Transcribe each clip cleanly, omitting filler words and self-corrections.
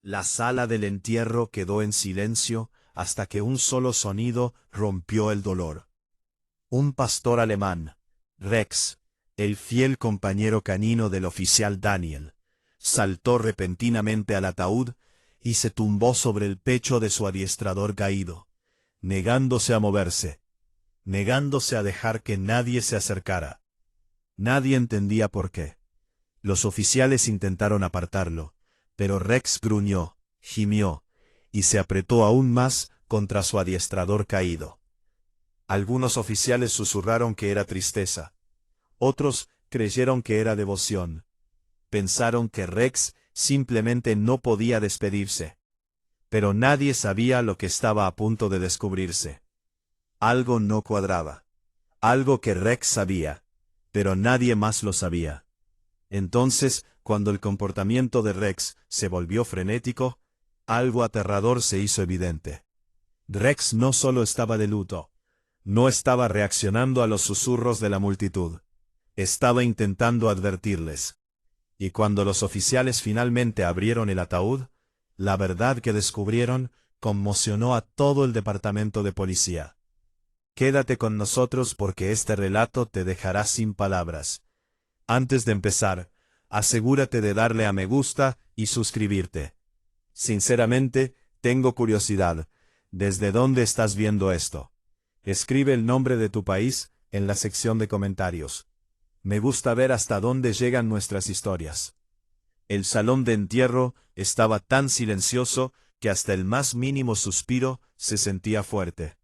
La sala del entierro quedó en silencio hasta que un solo sonido rompió el dolor. Un pastor alemán, Rex, el fiel compañero canino del oficial Daniel, saltó repentinamente al ataúd y se tumbó sobre el pecho de su adiestrador caído, negándose a moverse, negándose a dejar que nadie se acercara. Nadie entendía por qué. Los oficiales intentaron apartarlo, pero Rex gruñó, gimió, y se apretó aún más contra su adiestrador caído. Algunos oficiales susurraron que era tristeza. Otros creyeron que era devoción. Pensaron que Rex simplemente no podía despedirse. Pero nadie sabía lo que estaba a punto de descubrirse. Algo no cuadraba. Algo que Rex sabía, pero nadie más lo sabía. Entonces, cuando el comportamiento de Rex se volvió frenético, algo aterrador se hizo evidente. Rex no solo estaba de luto, no estaba reaccionando a los susurros de la multitud. Estaba intentando advertirles. Y cuando los oficiales finalmente abrieron el ataúd, la verdad que descubrieron conmocionó a todo el departamento de policía. Quédate con nosotros porque este relato te dejará sin palabras. Antes de empezar, asegúrate de darle a me gusta y suscribirte. Sinceramente, tengo curiosidad. ¿Desde dónde estás viendo esto? Escribe el nombre de tu país en la sección de comentarios. Me gusta ver hasta dónde llegan nuestras historias. El salón de entierro estaba tan silencioso que hasta el más mínimo suspiro se sentía fuerte.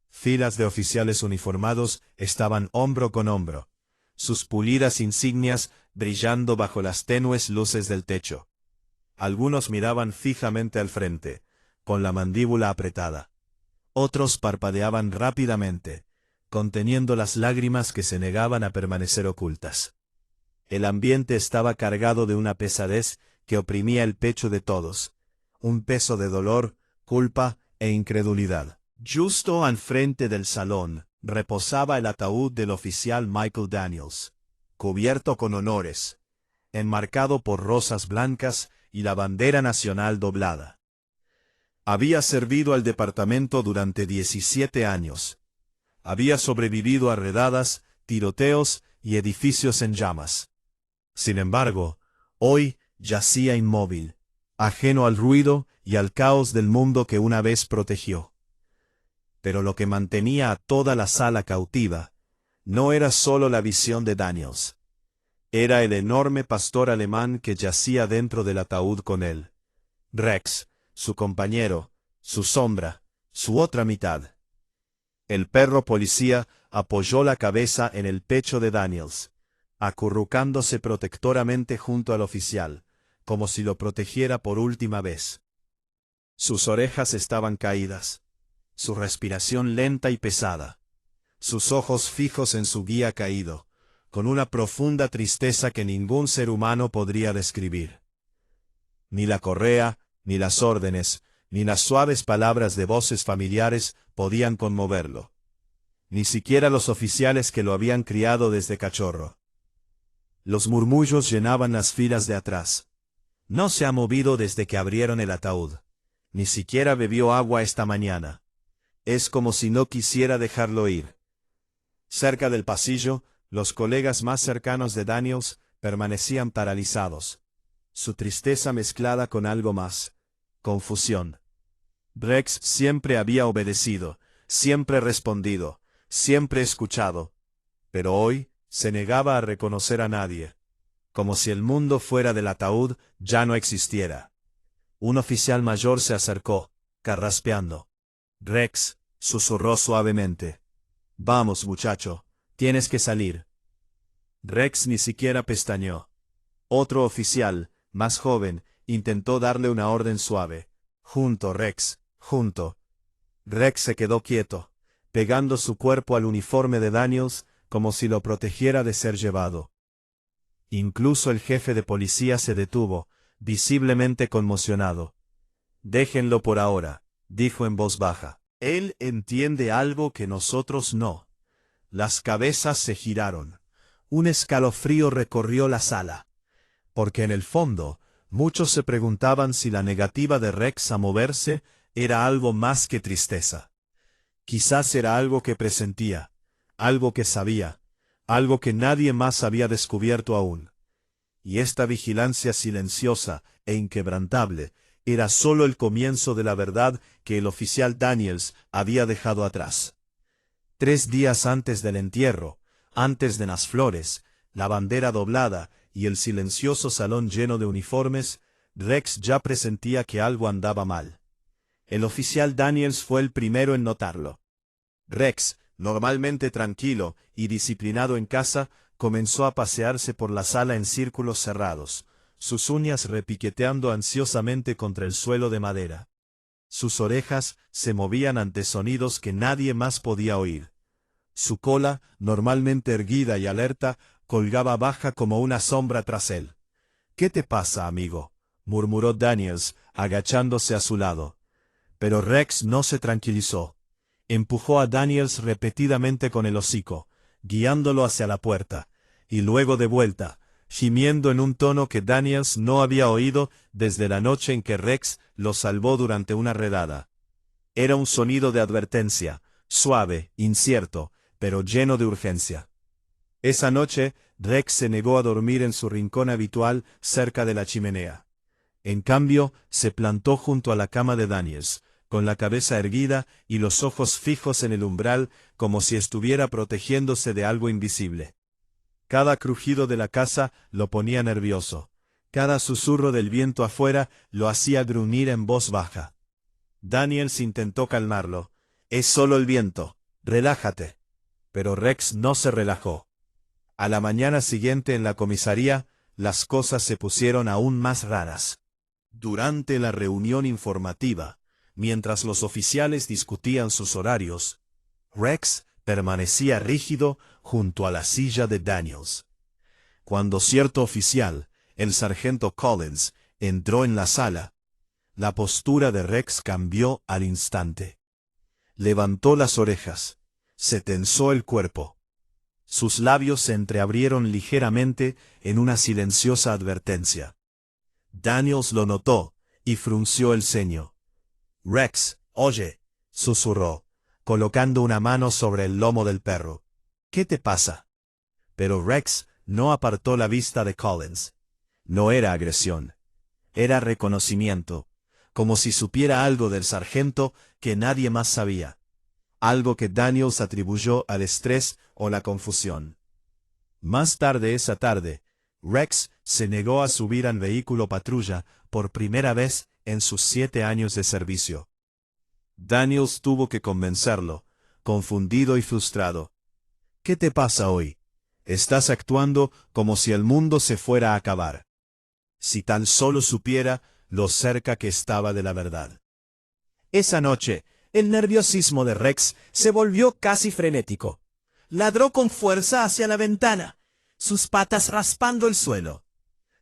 Filas de oficiales uniformados estaban hombro con hombro, sus pulidas insignias brillando bajo las tenues luces del techo. Algunos miraban fijamente al frente, con la mandíbula apretada. Otros parpadeaban rápidamente, conteniendo las lágrimas que se negaban a permanecer ocultas. El ambiente estaba cargado de una pesadez que oprimía el pecho de todos, un peso de dolor, culpa e incredulidad. Justo al frente del salón reposaba el ataúd del oficial Michael Daniels, cubierto con honores, enmarcado por rosas blancas y la bandera nacional doblada. Había servido al departamento durante 17 años. Había sobrevivido a redadas, tiroteos y edificios en llamas. Sin embargo, hoy yacía inmóvil, ajeno al ruido y al caos del mundo que una vez protegió. Pero lo que mantenía a toda la sala cautiva no era solo la visión de Daniels. Era el enorme pastor alemán que yacía dentro del ataúd con él. Rex, su compañero, su sombra, su otra mitad. El perro policía apoyó la cabeza en el pecho de Daniels, acurrucándose protectoramente junto al oficial, como si lo protegiera por última vez. Sus orejas estaban caídas, su respiración lenta y pesada, sus ojos fijos en su guía caído, con una profunda tristeza que ningún ser humano podría describir. Ni la correa, ni las órdenes, ni las suaves palabras de voces familiares podían conmoverlo. Ni siquiera los oficiales que lo habían criado desde cachorro. Los murmullos llenaban las filas de atrás. No se ha movido desde que abrieron el ataúd. Ni siquiera bebió agua esta mañana. Es como si no quisiera dejarlo ir. Cerca del pasillo, los colegas más cercanos de Daniels permanecían paralizados. Su tristeza mezclada con algo más. Confusión. Rex siempre había obedecido, siempre respondido, siempre escuchado. Pero hoy se negaba a reconocer a nadie. Como si el mundo fuera del ataúd ya no existiera. Un oficial mayor se acercó, carraspeando. Rex, susurró suavemente. Vamos, muchacho, tienes que salir. Rex ni siquiera pestañeó. Otro oficial, más joven, intentó darle una orden suave. Junto, Rex, junto. Rex se quedó quieto, pegando su cuerpo al uniforme de Daniels como si lo protegiera de ser llevado. Incluso el jefe de policía se detuvo, visiblemente conmocionado. Déjenlo por ahora, dijo en voz baja. Él entiende algo que nosotros no. Las cabezas se giraron. Un escalofrío recorrió la sala. Porque en el fondo, Muchos se preguntaban si la negativa de Rex a moverse era algo más que tristeza. Quizás era algo que presentía, algo que sabía, algo que nadie más había descubierto aún. Y esta vigilancia silenciosa e inquebrantable era solo el comienzo de la verdad que el oficial Daniels había dejado atrás. 3 días antes del entierro, antes de las flores, la bandera doblada y el silencioso salón lleno de uniformes, Rex ya presentía que algo andaba mal. El oficial Daniels fue el primero en notarlo. Rex, normalmente tranquilo y disciplinado en casa, comenzó a pasearse por la sala en círculos cerrados, sus uñas repiqueteando ansiosamente contra el suelo de madera. Sus orejas se movían ante sonidos que nadie más podía oír. Su cola, normalmente erguida y alerta, colgaba baja como una sombra tras él. «¿Qué te pasa, amigo?», murmuró Daniels, agachándose a su lado. Pero Rex no se tranquilizó. Empujó a Daniels repetidamente con el hocico, guiándolo hacia la puerta, y luego de vuelta, gimiendo en un tono que Daniels no había oído desde la noche en que Rex lo salvó durante una redada. Era un sonido de advertencia, suave, incierto, pero lleno de urgencia. Esa noche, Rex se negó a dormir en su rincón habitual cerca de la chimenea. En cambio, se plantó junto a la cama de Daniels, con la cabeza erguida y los ojos fijos en el umbral, como si estuviera protegiéndose de algo invisible. Cada crujido de la casa lo ponía nervioso. Cada susurro del viento afuera lo hacía gruñir en voz baja. Daniels intentó calmarlo. «Es solo el viento. Relájate». Pero Rex no se relajó. A la mañana siguiente en la comisaría, las cosas se pusieron aún más raras. Durante la reunión informativa, mientras los oficiales discutían sus horarios, Rex permanecía rígido junto a la silla de Daniels. Cuando cierto oficial, el sargento Collins, entró en la sala, la postura de Rex cambió al instante. Levantó las orejas, se tensó el cuerpo. Sus labios se entreabrieron ligeramente en una silenciosa advertencia. Daniels lo notó y frunció el ceño. «Rex, oye», susurró, colocando una mano sobre el lomo del perro. «¿Qué te pasa?». Pero Rex no apartó la vista de Collins. No era agresión. Era reconocimiento, como si supiera algo del sargento que nadie más sabía. Algo que Daniels atribuyó al estrés o la confusión. Más tarde esa tarde, Rex se negó a subir al vehículo patrulla por primera vez en sus 7 años de servicio. Daniels tuvo que convencerlo, confundido y frustrado. «¿Qué te pasa hoy? Estás actuando como si el mundo se fuera a acabar». Si tan solo supiera lo cerca que estaba de la verdad. Esa noche, el nerviosismo de Rex se volvió casi frenético. Ladró con fuerza hacia la ventana, sus patas raspando el suelo.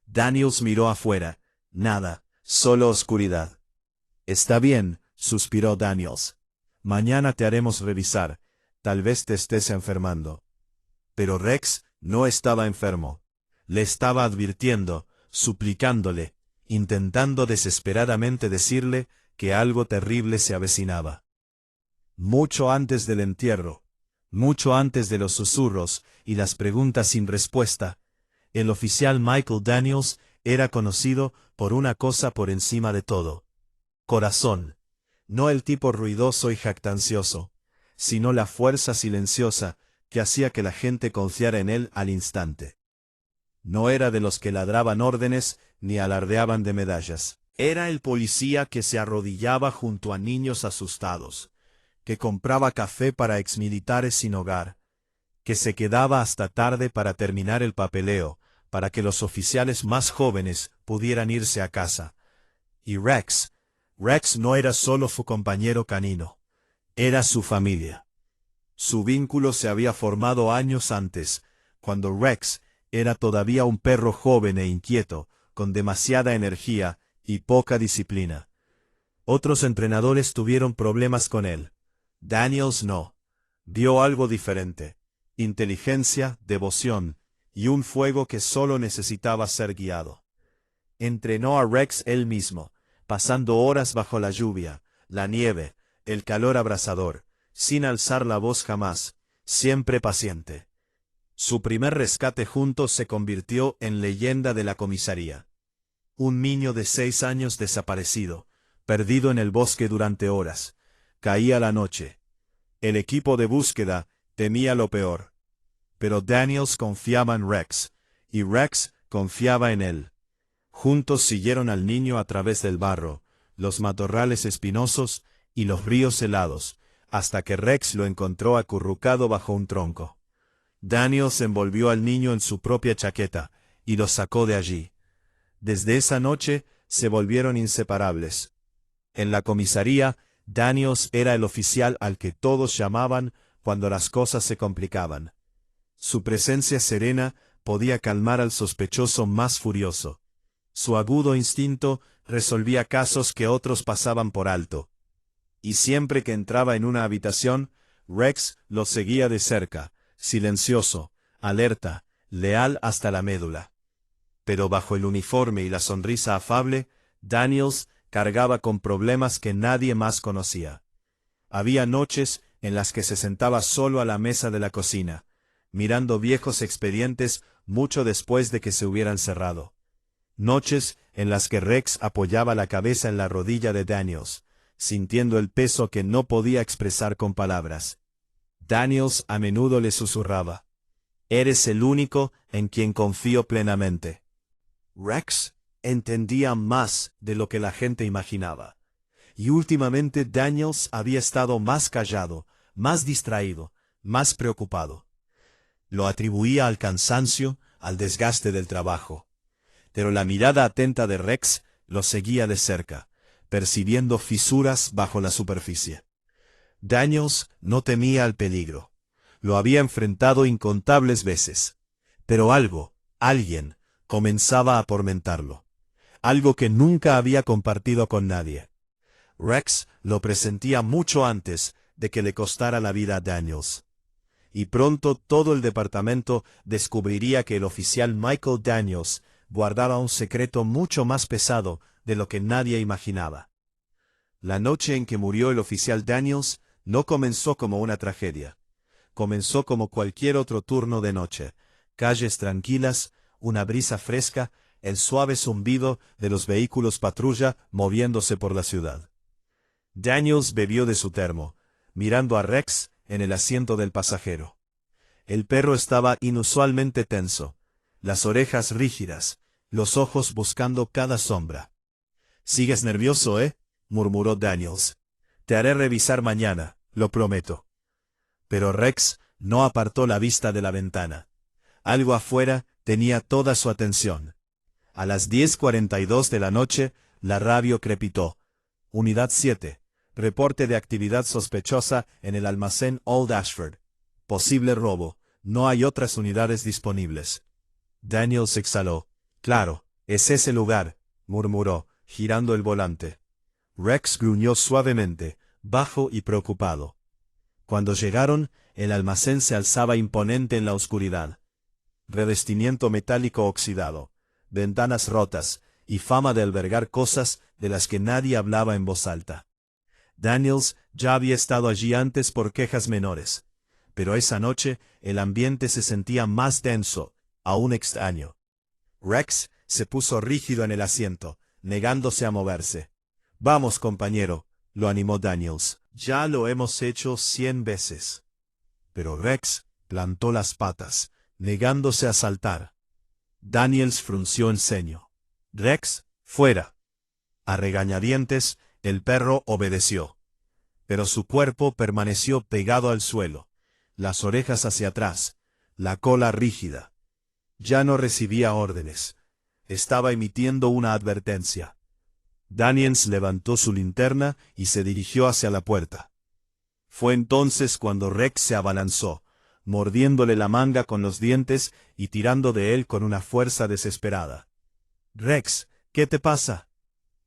Daniels miró afuera. Nada, solo oscuridad. «Está bien», suspiró Daniels. «Mañana te haremos revisar. Tal vez te estés enfermando». Pero Rex no estaba enfermo. Le estaba advirtiendo, suplicándole, intentando desesperadamente decirle que algo terrible se avecinaba. Mucho antes del entierro, mucho antes de los susurros y las preguntas sin respuesta, el oficial Michael Daniels era conocido por una cosa por encima de todo: corazón. No el tipo ruidoso y jactancioso, sino la fuerza silenciosa que hacía que la gente confiara en él al instante. No era de los que ladraban órdenes ni alardeaban de medallas. Era el policía que se arrodillaba junto a niños asustados, que compraba café para exmilitares sin hogar, que se quedaba hasta tarde para terminar el papeleo, para que los oficiales más jóvenes pudieran irse a casa. Y Rex no era solo su compañero canino, era su familia. Su vínculo se había formado años antes, cuando Rex era todavía un perro joven e inquieto, con demasiada energía y poca disciplina. Otros entrenadores tuvieron problemas con él. Daniels no. Vio algo diferente: inteligencia, devoción y un fuego que solo necesitaba ser guiado. Entrenó a Rex él mismo, pasando horas bajo la lluvia, la nieve, el calor abrasador, sin alzar la voz jamás, siempre paciente. Su primer rescate juntos se convirtió en leyenda de la comisaría. Un niño de 6 años desaparecido, perdido en el bosque durante horas. Caía la noche. El equipo de búsqueda temía lo peor. Pero Daniels confiaba en Rex, y Rex confiaba en él. Juntos siguieron al niño a través del barro, los matorrales espinosos y los ríos helados, hasta que Rex lo encontró acurrucado bajo un tronco. Daniels envolvió al niño en su propia chaqueta y lo sacó de allí. Desde esa noche se volvieron inseparables. En la comisaría, Daniels era el oficial al que todos llamaban cuando las cosas se complicaban. Su presencia serena podía calmar al sospechoso más furioso. Su agudo instinto resolvía casos que otros pasaban por alto. Y siempre que entraba en una habitación, Rex lo seguía de cerca, silencioso, alerta, leal hasta la médula. Pero bajo el uniforme y la sonrisa afable, Daniels cargaba con problemas que nadie más conocía. Había noches en las que se sentaba solo a la mesa de la cocina, mirando viejos expedientes mucho después de que se hubieran cerrado. Noches en las que Rex apoyaba la cabeza en la rodilla de Daniels, sintiendo el peso que no podía expresar con palabras. Daniels a menudo le susurraba: «Eres el único en quien confío plenamente». Rex entendía más de lo que la gente imaginaba. Y últimamente Daniels había estado más callado, más distraído, más preocupado. Lo atribuía al cansancio, al desgaste del trabajo. Pero la mirada atenta de Rex lo seguía de cerca, percibiendo fisuras bajo la superficie. Daniels no temía el peligro. Lo había enfrentado incontables veces. Pero alguien, comenzaba a atormentarlo. Algo que nunca había compartido con nadie. Rex lo presentía mucho antes de que le costara la vida a Daniels. Y pronto todo el departamento descubriría que el oficial Michael Daniels guardaba un secreto mucho más pesado de lo que nadie imaginaba. La noche en que murió el oficial Daniels no comenzó como una tragedia. Comenzó como cualquier otro turno de noche. Calles tranquilas, una brisa fresca, el suave zumbido de los vehículos patrulla moviéndose por la ciudad. Daniels bebió de su termo, mirando a Rex en el asiento del pasajero. El perro estaba inusualmente tenso, las orejas rígidas, los ojos buscando cada sombra. «Sigues nervioso, ¿eh?», murmuró Daniels. «Te haré revisar mañana, lo prometo». Pero Rex no apartó la vista de la ventana. Algo afuera tenía toda su atención. A las 10:42 de la noche, la radio crepitó. «Unidad 7. Reporte de actividad sospechosa en el almacén Old Ashford. Posible robo. No hay otras unidades disponibles». Daniels exhaló. «Claro, es ese lugar», murmuró, girando el volante. Rex gruñó suavemente, bajo y preocupado. Cuando llegaron, el almacén se alzaba imponente en la oscuridad. Revestimiento metálico oxidado, ventanas rotas y fama de albergar cosas de las que nadie hablaba en voz alta. Daniels ya había estado allí antes por quejas menores, pero esa noche el ambiente se sentía más denso, aún extraño. Rex se puso rígido en el asiento, negándose a moverse. «Vamos, compañero», lo animó Daniels. «Ya lo hemos hecho 100 veces». Pero Rex plantó las patas, negándose a saltar. Daniels frunció el ceño. «Rex, fuera». A regañadientes, el perro obedeció. Pero su cuerpo permaneció pegado al suelo, las orejas hacia atrás, la cola rígida. Ya no recibía órdenes. Estaba emitiendo una advertencia. Daniels levantó su linterna y se dirigió hacia la puerta. Fue entonces cuando Rex se abalanzó, mordiéndole la manga con los dientes y tirando de él con una fuerza desesperada. «Rex, ¿qué te pasa?».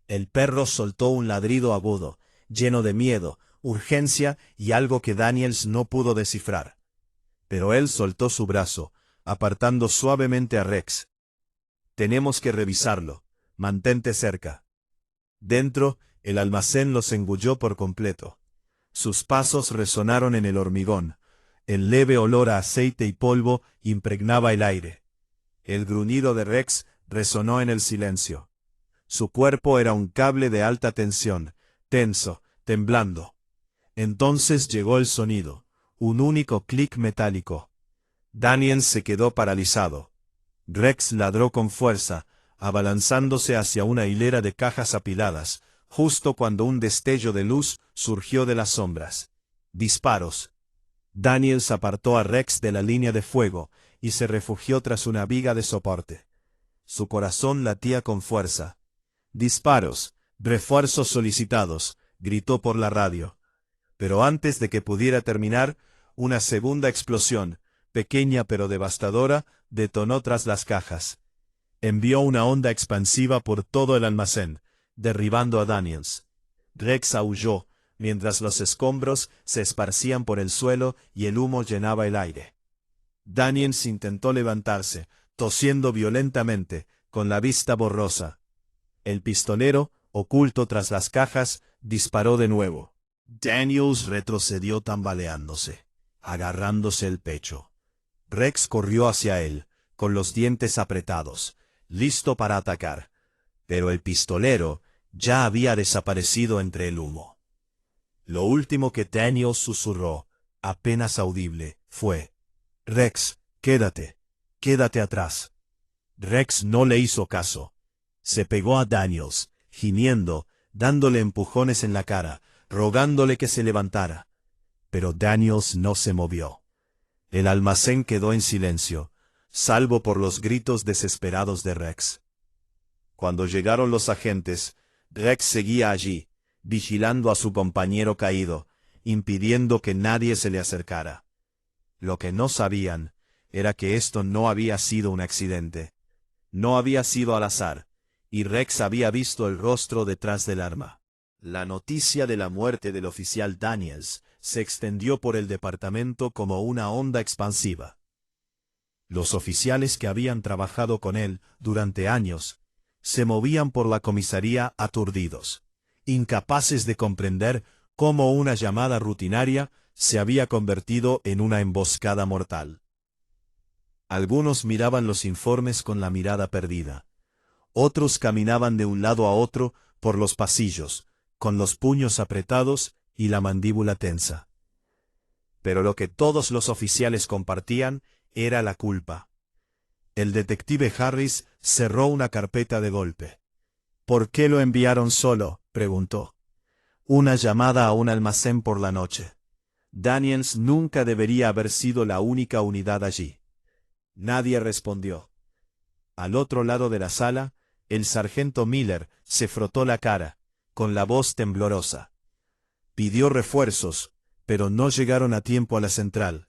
El perro soltó un ladrido agudo, lleno de miedo, urgencia y algo que Daniels no pudo descifrar. Pero él soltó su brazo, apartando suavemente a Rex. «Tenemos que revisarlo», mantente cerca. Dentro, el almacén los engulló por completo. Sus pasos resonaron en el hormigón. El leve olor a aceite y polvo impregnaba el aire. El gruñido de Rex resonó en el silencio. Su cuerpo era un cable de alta tensión, tenso, temblando. Entonces llegó el sonido, un único clic metálico. Daniels se quedó paralizado. Rex ladró con fuerza, abalanzándose hacia una hilera de cajas apiladas, justo cuando un destello de luz surgió de las sombras. Disparos. Daniels apartó a Rex de la línea de fuego y se refugió tras una viga de soporte. Su corazón latía con fuerza. Disparos, refuerzos solicitados, gritó por la radio. Pero antes de que pudiera terminar, una segunda explosión, pequeña pero devastadora, detonó tras las cajas. Envió una onda expansiva por todo el almacén, derribando a Daniels. Rex aulló, mientras los escombros se esparcían por el suelo y el humo llenaba el aire. Daniels intentó levantarse, tosiendo violentamente, con la vista borrosa. El pistolero, oculto tras las cajas, disparó de nuevo. Daniels retrocedió tambaleándose, agarrándose el pecho. Rex corrió hacia él, con los dientes apretados, listo para atacar. Pero el pistolero ya había desaparecido entre el humo. Lo último que Daniels susurró, apenas audible, fue: «Rex, quédate atrás». Rex no le hizo caso. Se pegó a Daniels, gimiendo, dándole empujones en la cara, rogándole que se levantara. Pero Daniels no se movió. El almacén quedó en silencio, salvo por los gritos desesperados de Rex. Cuando llegaron los agentes, Rex seguía allí, vigilando a su compañero caído, impidiendo que nadie se le acercara. Lo que no sabían era que esto no había sido un accidente. No había sido al azar, y Rex había visto el rostro detrás del arma. La noticia de la muerte del oficial Daniels se extendió por el departamento como una onda expansiva. Los oficiales que habían trabajado con él durante años se movían por la comisaría aturdidos, incapaces de comprender cómo una llamada rutinaria se había convertido en una emboscada mortal. Algunos miraban los informes con la mirada perdida. Otros caminaban de un lado a otro por los pasillos, con los puños apretados y la mandíbula tensa. Pero lo que todos los oficiales compartían era la culpa. El detective Harris cerró una carpeta de golpe. «¿Por qué lo enviaron solo?», preguntó. «Una llamada a un almacén por la noche. Daniels nunca debería haber sido la única unidad allí». Nadie respondió. Al otro lado de la sala, el sargento Miller se frotó la cara, con la voz temblorosa. Pidió refuerzos, pero no llegaron a tiempo a la central.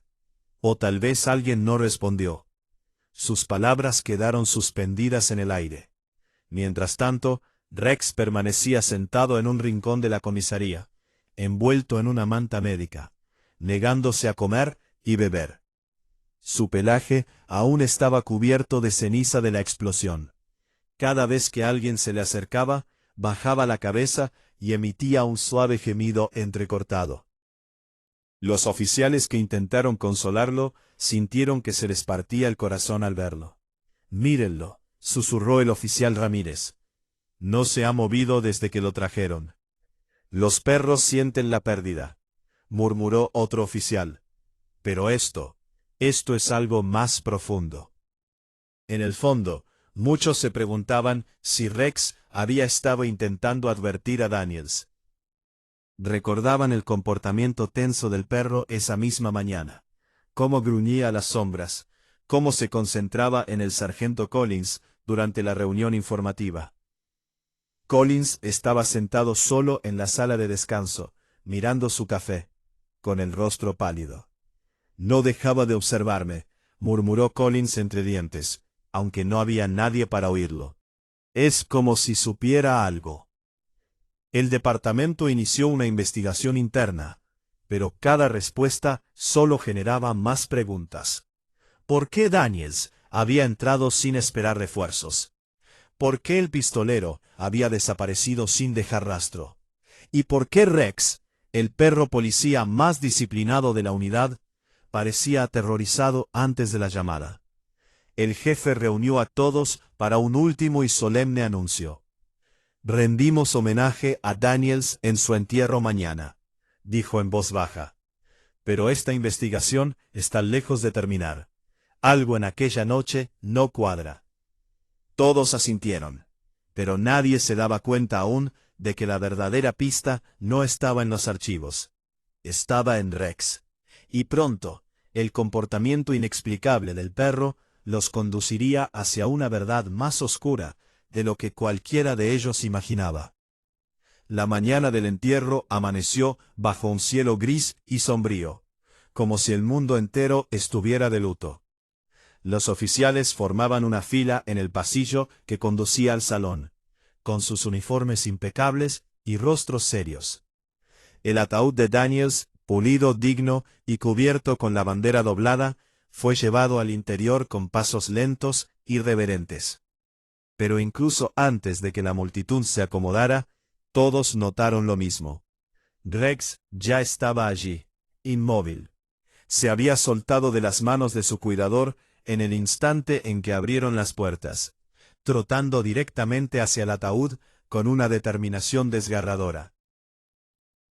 O tal vez alguien no respondió. Sus palabras quedaron suspendidas en el aire. Mientras tanto, Rex permanecía sentado en un rincón de la comisaría, envuelto en una manta médica, negándose a comer y beber. Su pelaje aún estaba cubierto de ceniza de la explosión. Cada vez que alguien se le acercaba, bajaba la cabeza y emitía un suave gemido entrecortado. Los oficiales que intentaron consolarlo sintieron que se les partía el corazón al verlo. «Mírenlo», susurró el oficial Ramírez. «No se ha movido desde que lo trajeron». «Los perros sienten la pérdida», murmuró otro oficial. «Pero esto es algo más profundo». En el fondo, muchos se preguntaban si Rex había estado intentando advertir a Daniels. Recordaban el comportamiento tenso del perro esa misma mañana, cómo gruñía a las sombras, cómo se concentraba en el sargento Collins durante la reunión informativa. Collins estaba sentado solo en la sala de descanso, mirando su café, con el rostro pálido. «No dejaba de observarme», murmuró Collins entre dientes, aunque no había nadie para oírlo. «Es como si supiera algo». El departamento inició una investigación interna, pero cada respuesta solo generaba más preguntas. ¿Por qué Daniels había entrado sin esperar refuerzos? ¿Por qué el pistolero había desaparecido sin dejar rastro? ¿Y por qué Rex, el perro policía más disciplinado de la unidad, parecía aterrorizado antes de la llamada? El jefe reunió a todos para un último y solemne anuncio. «Rendimos homenaje a Daniels en su entierro mañana», dijo en voz baja. «Pero esta investigación está lejos de terminar. Algo en aquella noche no cuadra». Todos asintieron, pero nadie se daba cuenta aún de que la verdadera pista no estaba en los archivos. Estaba en Rex. Y pronto, el comportamiento inexplicable del perro los conduciría hacia una verdad más oscura de lo que cualquiera de ellos imaginaba. La mañana del entierro amaneció bajo un cielo gris y sombrío, como si el mundo entero estuviera de luto. Los oficiales formaban una fila en el pasillo que conducía al salón, con sus uniformes impecables y rostros serios. El ataúd de Daniels, pulido, digno y cubierto con la bandera doblada, fue llevado al interior con pasos lentos y reverentes. Pero incluso antes de que la multitud se acomodara, todos notaron lo mismo. Rex ya estaba allí, inmóvil. Se había soltado de las manos de su cuidador en el instante en que abrieron las puertas, trotando directamente hacia el ataúd con una determinación desgarradora.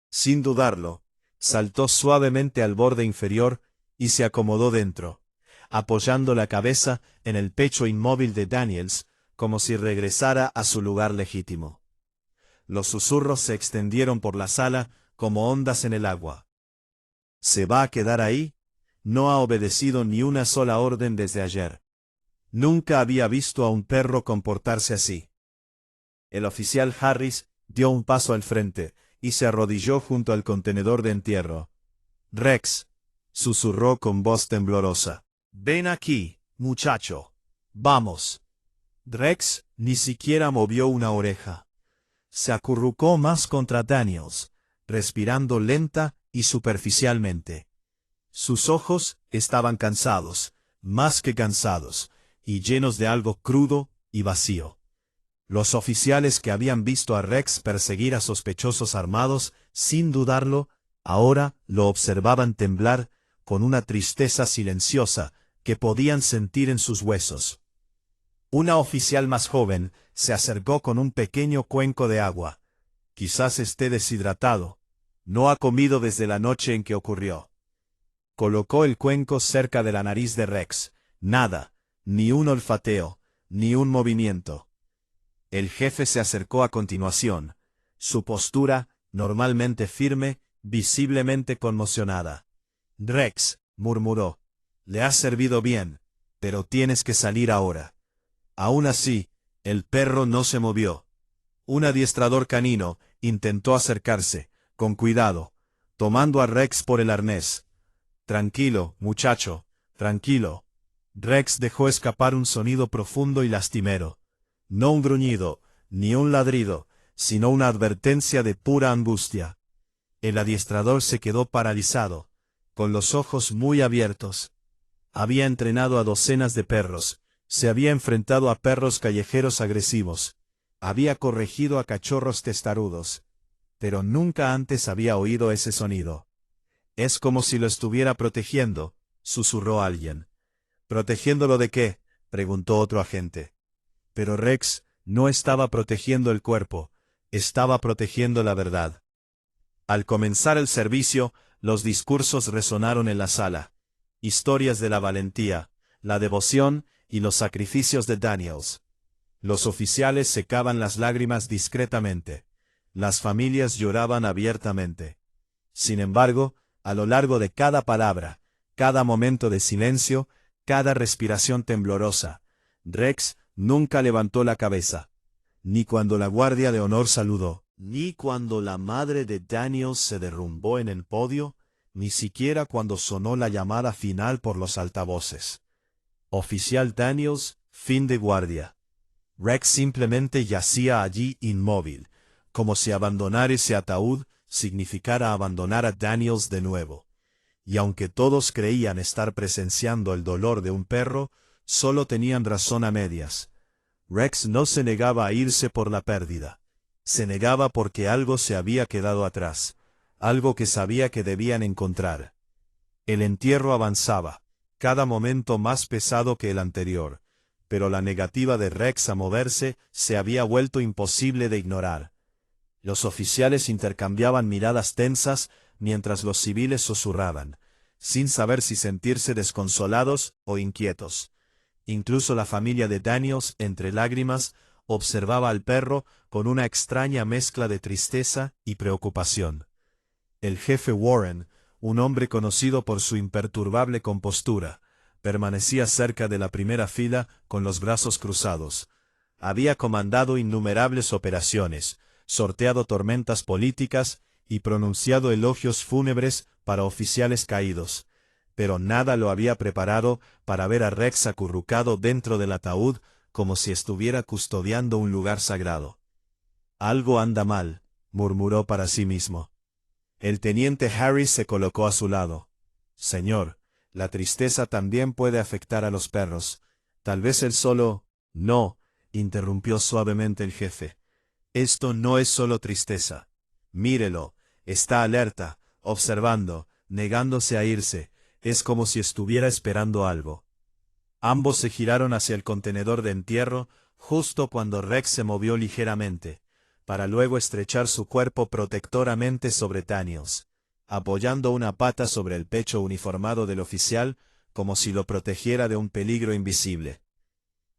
Sin dudarlo, saltó suavemente al borde inferior y se acomodó dentro, apoyando la cabeza en el pecho inmóvil de Daniels, como si regresara a su lugar legítimo. Los susurros se extendieron por la sala como ondas en el agua. ¿Se va a quedar ahí? No ha obedecido ni una sola orden desde ayer. Nunca había visto a un perro comportarse así. El oficial Harris dio un paso al frente y se arrodilló junto al contenedor de entierro. «Rex», susurró con voz temblorosa, «ven aquí, muchacho. Vamos». Rex ni siquiera movió una oreja. Se acurrucó más contra Daniels, respirando lenta y superficialmente. Sus ojos estaban cansados, más que cansados, y llenos de algo crudo y vacío. Los oficiales que habían visto a Rex perseguir a sospechosos armados, sin dudarlo, ahora lo observaban temblar con una tristeza silenciosa que podían sentir en sus huesos. Una oficial más joven se acercó con un pequeño cuenco de agua. Quizás esté deshidratado. No ha comido desde la noche en que ocurrió. Colocó el cuenco cerca de la nariz de Rex. Nada, ni un olfateo, ni un movimiento. El jefe se acercó a continuación, su postura, normalmente firme, visiblemente conmocionada. «Rex», murmuró, «le has servido bien, pero tienes que salir ahora». Aún así, el perro no se movió. Un adiestrador canino intentó acercarse, con cuidado, tomando a Rex por el arnés. «Tranquilo, muchacho, tranquilo». Rex dejó escapar un sonido profundo y lastimero. No un gruñido, ni un ladrido, sino una advertencia de pura angustia. El adiestrador se quedó paralizado, con los ojos muy abiertos. Había entrenado a docenas de perros, se había enfrentado a perros callejeros agresivos, había corregido a cachorros testarudos, pero nunca antes había oído ese sonido. «Es como si lo estuviera protegiendo», susurró alguien. «¿Protegiéndolo de qué?», preguntó otro agente. Pero Rex no estaba protegiendo el cuerpo, estaba protegiendo la verdad. Al comenzar el servicio, los discursos resonaron en la sala. Historias de la valentía, la devoción y los sacrificios de Daniels. Los oficiales secaban las lágrimas discretamente. Las familias lloraban abiertamente. Sin embargo, a lo largo de cada palabra, cada momento de silencio, cada respiración temblorosa, Rex nunca levantó la cabeza. Ni cuando la guardia de honor saludó, ni cuando la madre de Daniels se derrumbó en el podio, ni siquiera cuando sonó la llamada final por los altavoces. «Oficial Daniels, fin de guardia». Rex simplemente yacía allí inmóvil, como si abandonar ese ataúd significara abandonar a Daniels de nuevo. Y aunque todos creían estar presenciando el dolor de un perro, solo tenían razón a medias. Rex no se negaba a irse por la pérdida. Se negaba porque algo se había quedado atrás, algo que sabía que debían encontrar. El entierro avanzaba, cada momento más pesado que el anterior, pero la negativa de Rex a moverse se había vuelto imposible de ignorar. Los oficiales intercambiaban miradas tensas mientras los civiles susurraban, sin saber si sentirse desconsolados o inquietos. Incluso la familia de Daniels, entre lágrimas, observaba al perro con una extraña mezcla de tristeza y preocupación. El jefe Warren, un hombre conocido por su imperturbable compostura, permanecía cerca de la primera fila con los brazos cruzados. Había comandado innumerables operaciones, sorteado tormentas políticas y pronunciado elogios fúnebres para oficiales caídos, pero nada lo había preparado para ver a Rex acurrucado dentro del ataúd como si estuviera custodiando un lugar sagrado. «Algo anda mal», murmuró para sí mismo. El teniente Harris se colocó a su lado. «Señor, la tristeza también puede afectar a los perros. Tal vez él solo...» «No», interrumpió suavemente el jefe. «Esto no es solo tristeza. Mírelo, está alerta, observando, negándose a irse. Es como si estuviera esperando algo». Ambos se giraron hacia el contenedor de entierro, justo cuando Rex se movió ligeramente, para luego estrechar su cuerpo protectoramente sobre Daniels, apoyando una pata sobre el pecho uniformado del oficial, como si lo protegiera de un peligro invisible.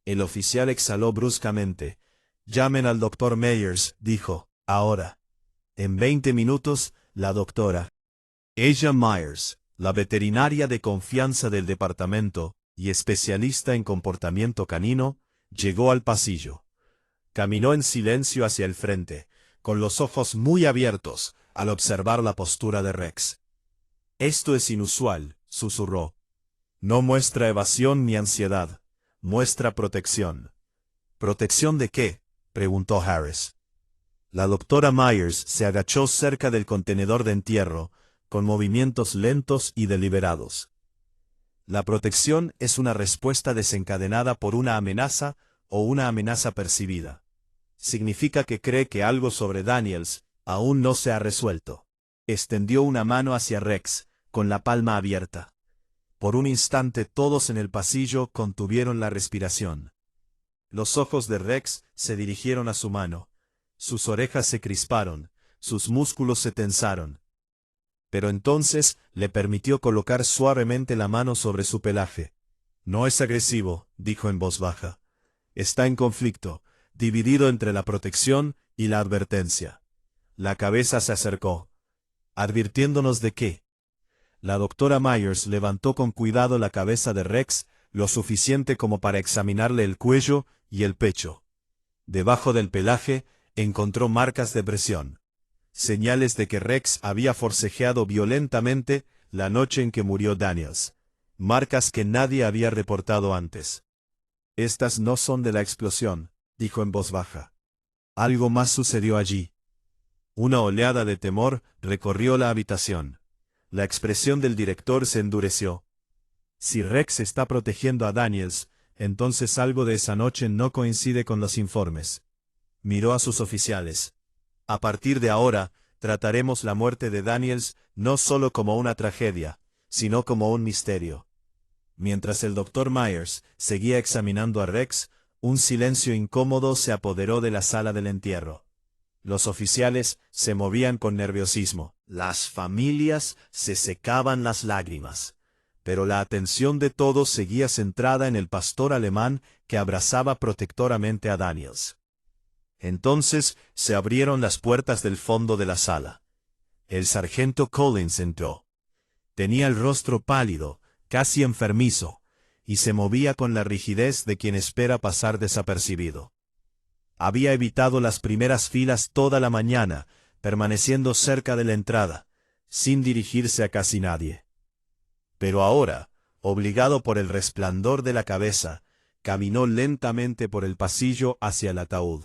El oficial exhaló bruscamente. «Llamen al doctor Meyers», dijo, «ahora». En 20 minutos, la doctora Asia Myers, la veterinaria de confianza del departamento y especialista en comportamiento canino, llegó al pasillo. Caminó en silencio hacia el frente, con los ojos muy abiertos, al observar la postura de Rex. «Esto es inusual», susurró. «No muestra evasión ni ansiedad, muestra protección». «¿Protección de qué?», preguntó Harris. La doctora Myers se agachó cerca del contenedor de entierro, con movimientos lentos y deliberados. «La protección es una respuesta desencadenada por una amenaza o una amenaza percibida. Significa que cree que algo sobre Daniels aún no se ha resuelto». Extendió una mano hacia Rex, con la palma abierta. Por un instante todos en el pasillo contuvieron la respiración. Los ojos de Rex se dirigieron a su mano. Sus orejas se crisparon, sus músculos se tensaron. Pero entonces le permitió colocar suavemente la mano sobre su pelaje. «No es agresivo», dijo en voz baja. «Está en conflicto, dividido entre la protección y la advertencia». La cabeza se acercó. «¿Advirtiéndonos de qué?». La doctora Myers levantó con cuidado la cabeza de Rex, lo suficiente como para examinarle el cuello y el pecho. Debajo del pelaje encontró marcas de presión, señales de que Rex había forcejeado violentamente la noche en que murió Daniels, marcas que nadie había reportado antes. «Estas no son de la explosión», dijo en voz baja. «Algo más sucedió allí». Una oleada de temor recorrió la habitación. La expresión del director se endureció. «Si Rex está protegiendo a Daniels, entonces algo de esa noche no coincide con los informes». Miró a sus oficiales. «A partir de ahora, trataremos la muerte de Daniels no solo como una tragedia, sino como un misterio». Mientras el doctor Myers seguía examinando a Rex, un silencio incómodo se apoderó de la sala del entierro. Los oficiales se movían con nerviosismo. Las familias se secaban las lágrimas. Pero la atención de todos seguía centrada en el pastor alemán que abrazaba protectoramente a Daniels. Entonces se abrieron las puertas del fondo de la sala. El sargento Collins entró. Tenía el rostro pálido, casi enfermizo, y se movía con la rigidez de quien espera pasar desapercibido. Había evitado las primeras filas toda la mañana, permaneciendo cerca de la entrada, sin dirigirse a casi nadie. Pero ahora, obligado por el resplandor de la cabeza, caminó lentamente por el pasillo hacia el ataúd.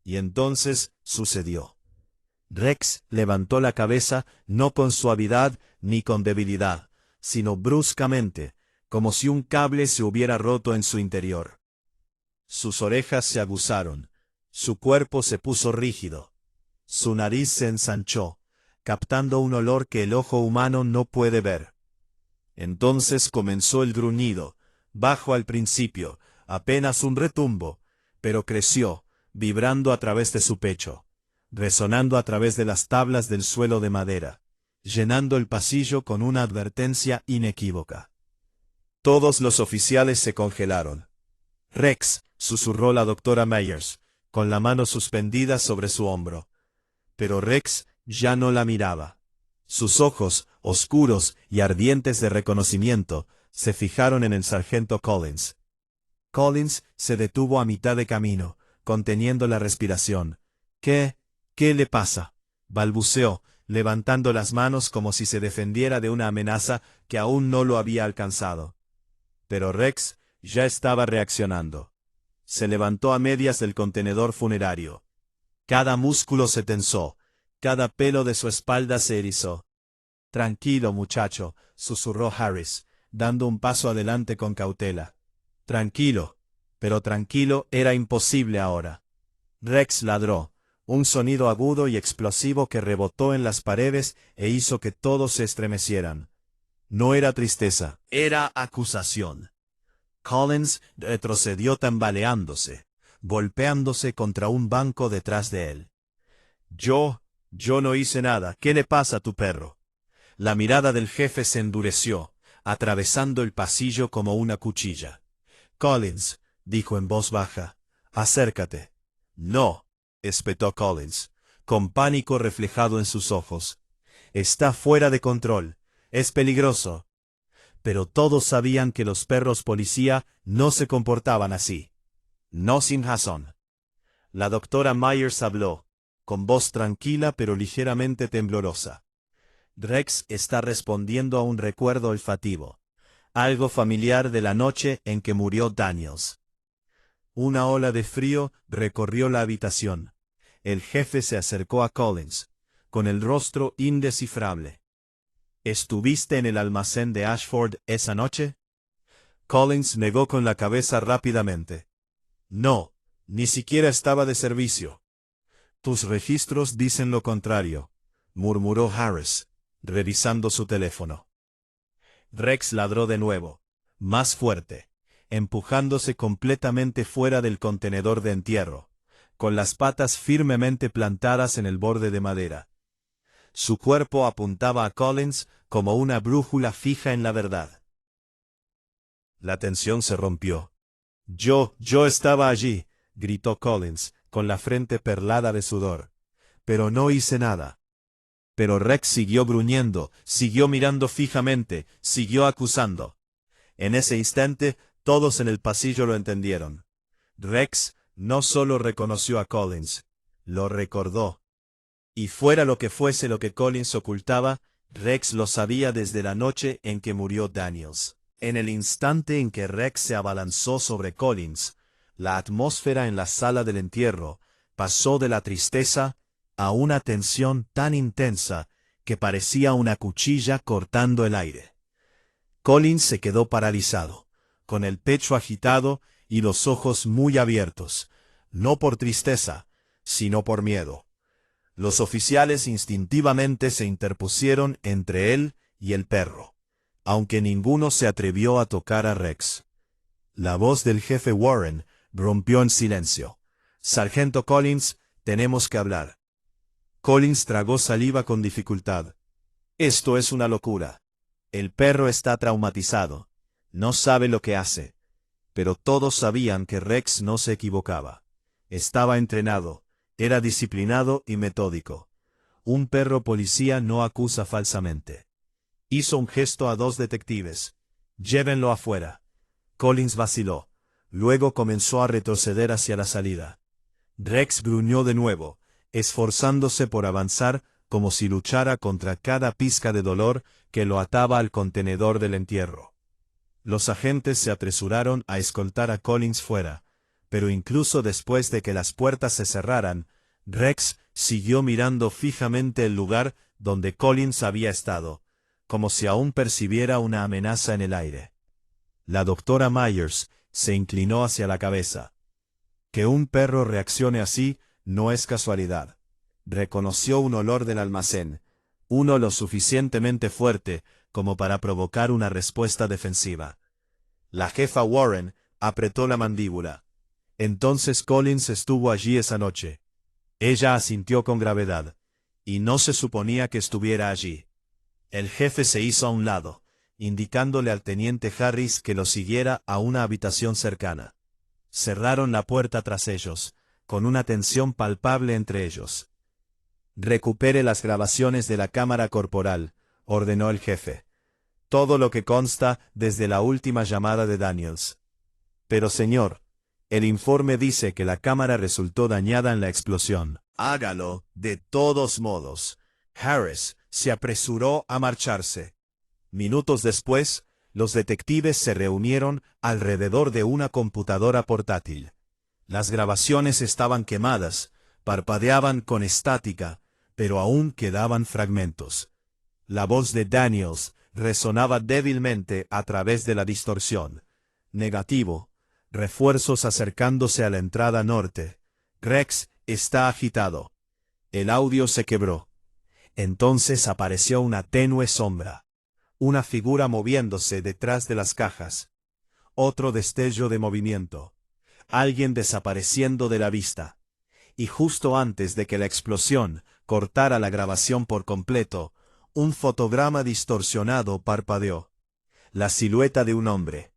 Y entonces sucedió. Rex levantó la cabeza no con suavidad ni con debilidad, sino bruscamente, como si un cable se hubiera roto en su interior. Sus orejas se aguzaron. Su cuerpo se puso rígido. Su nariz se ensanchó, captando un olor que el ojo humano no puede ver. Entonces comenzó el gruñido, bajo al principio, apenas un retumbo, pero creció, vibrando a través de su pecho, resonando a través de las tablas del suelo de madera, llenando el pasillo con una advertencia inequívoca. Todos los oficiales se congelaron. «Rex», susurró la doctora Myers, con la mano suspendida sobre su hombro. Pero Rex ya no la miraba. Sus ojos, oscuros y ardientes de reconocimiento, se fijaron en el sargento Collins. Collins se detuvo a mitad de camino, conteniendo la respiración. ¿Qué le pasa?», balbuceó, levantando las manos como si se defendiera de una amenaza que aún no lo había alcanzado. Pero Rex ya estaba reaccionando. Se levantó a medias del contenedor funerario. Cada músculo se tensó, cada pelo de su espalda se erizó. «Tranquilo, muchacho», susurró Harris, dando un paso adelante con cautela. Tranquilo, pero tranquilo era imposible ahora. Rex ladró, un sonido agudo y explosivo que rebotó en las paredes e hizo que todos se estremecieran. No era tristeza, era acusación. Collins retrocedió tambaleándose, golpeándose contra un banco detrás de él. Yo no hice nada. ¿Qué le pasa a tu perro?» La mirada del jefe se endureció, atravesando el pasillo como una cuchilla. «Collins», dijo en voz baja, «acércate». «No», espetó Collins, con pánico reflejado en sus ojos. «Está fuera de control. Es peligroso». Pero todos sabían que los perros policía no se comportaban así. No sin razón. La doctora Myers habló, con voz tranquila pero ligeramente temblorosa. «Rex está respondiendo a un recuerdo olfativo, algo familiar de la noche en que murió Daniels». Una ola de frío recorrió la habitación. El jefe se acercó a Collins, con el rostro indescifrable. «¿Estuviste en el almacén de Ashford esa noche?» Collins negó con la cabeza rápidamente. «No, ni siquiera estaba de servicio». «Tus registros dicen lo contrario», murmuró Harris, revisando su teléfono. Rex ladró de nuevo, más fuerte, empujándose completamente fuera del contenedor de entierro, con las patas firmemente plantadas en el borde de madera. Su cuerpo apuntaba a Collins como una brújula fija en la verdad. La tensión se rompió. Yo estaba allí», gritó Collins, con la frente perlada de sudor. «Pero no hice nada». Pero Rex siguió gruñendo, siguió mirando fijamente, siguió acusando. En ese instante, todos en el pasillo lo entendieron. Rex no solo reconoció a Collins, lo recordó. Y fuera lo que fuese lo que Collins ocultaba, Rex lo sabía desde la noche en que murió Daniels. En el instante en que Rex se abalanzó sobre Collins, la atmósfera en la sala del entierro pasó de la tristeza a una tensión tan intensa que parecía una cuchilla cortando el aire. Collins se quedó paralizado, con el pecho agitado y los ojos muy abiertos, no por tristeza, sino por miedo. Los oficiales instintivamente se interpusieron entre él y el perro, aunque ninguno se atrevió a tocar a Rex. La voz del jefe Warren rompió en silencio. «Sargento Collins, tenemos que hablar». Collins tragó saliva con dificultad. «Esto es una locura. El perro está traumatizado. No sabe lo que hace». Pero todos sabían que Rex no se equivocaba. Estaba entrenado. Era disciplinado y metódico. Un perro policía no acusa falsamente. Hizo un gesto a dos detectives. «Llévenlo afuera». Collins vaciló. Luego comenzó a retroceder hacia la salida. Rex gruñó de nuevo, esforzándose por avanzar como si luchara contra cada pizca de dolor que lo ataba al contenedor del entierro. Los agentes se apresuraron a escoltar a Collins fuera, pero incluso después de que las puertas se cerraran, Rex siguió mirando fijamente el lugar donde Collins había estado, como si aún percibiera una amenaza en el aire. La doctora Myers se inclinó hacia la cabeza, Que un perro reaccione así no es casualidad. Reconoció un olor del almacén, uno lo suficientemente fuerte como para provocar una respuesta defensiva. La jefa Warren apretó la mandíbula. Entonces Collins estuvo allí esa noche. Ella asintió con gravedad, y no se suponía que estuviera allí. El jefe se hizo a un lado, indicándole al teniente Harris que lo siguiera a una habitación cercana. Cerraron la puerta tras ellos, con una tensión palpable entre ellos. «Recupere las grabaciones de la cámara corporal», ordenó el jefe. «Todo lo que consta desde la última llamada de Daniels». «Pero señor, el informe dice que la cámara resultó dañada en la explosión». «Hágalo, de todos modos». Harris se apresuró a marcharse. Minutos después, los detectives se reunieron alrededor de una computadora portátil. Las grabaciones estaban quemadas, parpadeaban con estática, pero aún quedaban fragmentos. La voz de Daniels resonaba débilmente a través de la distorsión. «Negativo. Refuerzos acercándose a la entrada norte. Rex está agitado». El audio se quebró. Entonces apareció una tenue sombra. Una figura moviéndose detrás de las cajas. Otro destello de movimiento. Alguien desapareciendo de la vista. Y justo antes de que la explosión cortara la grabación por completo, un fotograma distorsionado parpadeó. La silueta de un hombre.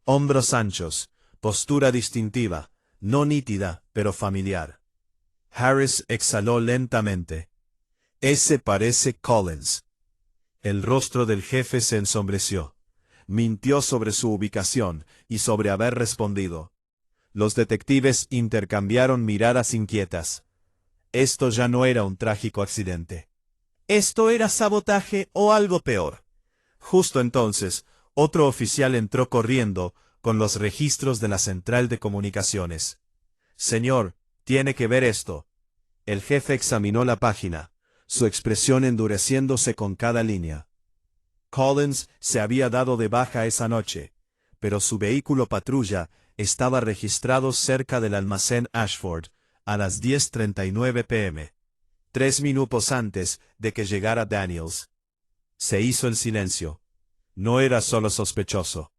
Hombros anchos, postura distintiva, no nítida, pero familiar. Harris exhaló lentamente. «Ese parece Collins». El rostro del jefe se ensombreció. Mintió sobre su ubicación y sobre haber respondido. Los detectives intercambiaron miradas inquietas. Esto ya no era un trágico accidente. Esto era sabotaje o algo peor. Justo entonces, otro oficial entró corriendo con los registros de la central de comunicaciones. «Señor, tiene que ver esto». El jefe examinó la página, su expresión endureciéndose con cada línea. Collins se había dado de baja esa noche, pero su vehículo patrulla estaba registrado cerca del almacén Ashford a las 10:39 p.m., 3 minutos antes de que llegara Daniels. Se hizo el silencio. No era solo sospechoso.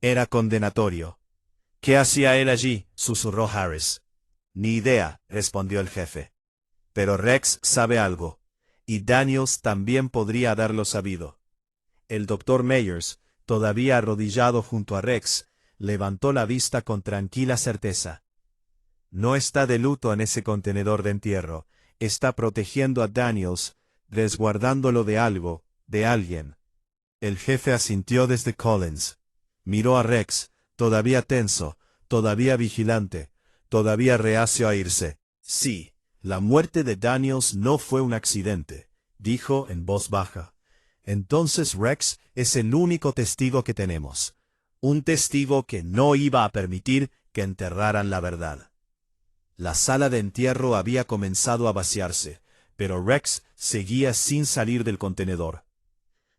Era condenatorio. «¿Qué hacía él allí?», susurró Harris. «Ni idea», respondió el jefe. «Pero Rex sabe algo. Y Daniels también podría haberlo sabido». El doctor Meyers, todavía arrodillado junto a Rex, levantó la vista con tranquila certeza. «No está de luto en ese contenedor de entierro. Está protegiendo a Daniels, resguardándolo de algo, de alguien». El jefe asintió desde Collins. Miró a Rex, todavía tenso, todavía vigilante, todavía reacio a irse. «Sí, la muerte de Daniels no fue un accidente», dijo en voz baja. «Entonces Rex es el único testigo que tenemos. Un testigo que no iba a permitir que enterraran la verdad». La sala de entierro había comenzado a vaciarse, pero Rex seguía sin salir del contenedor.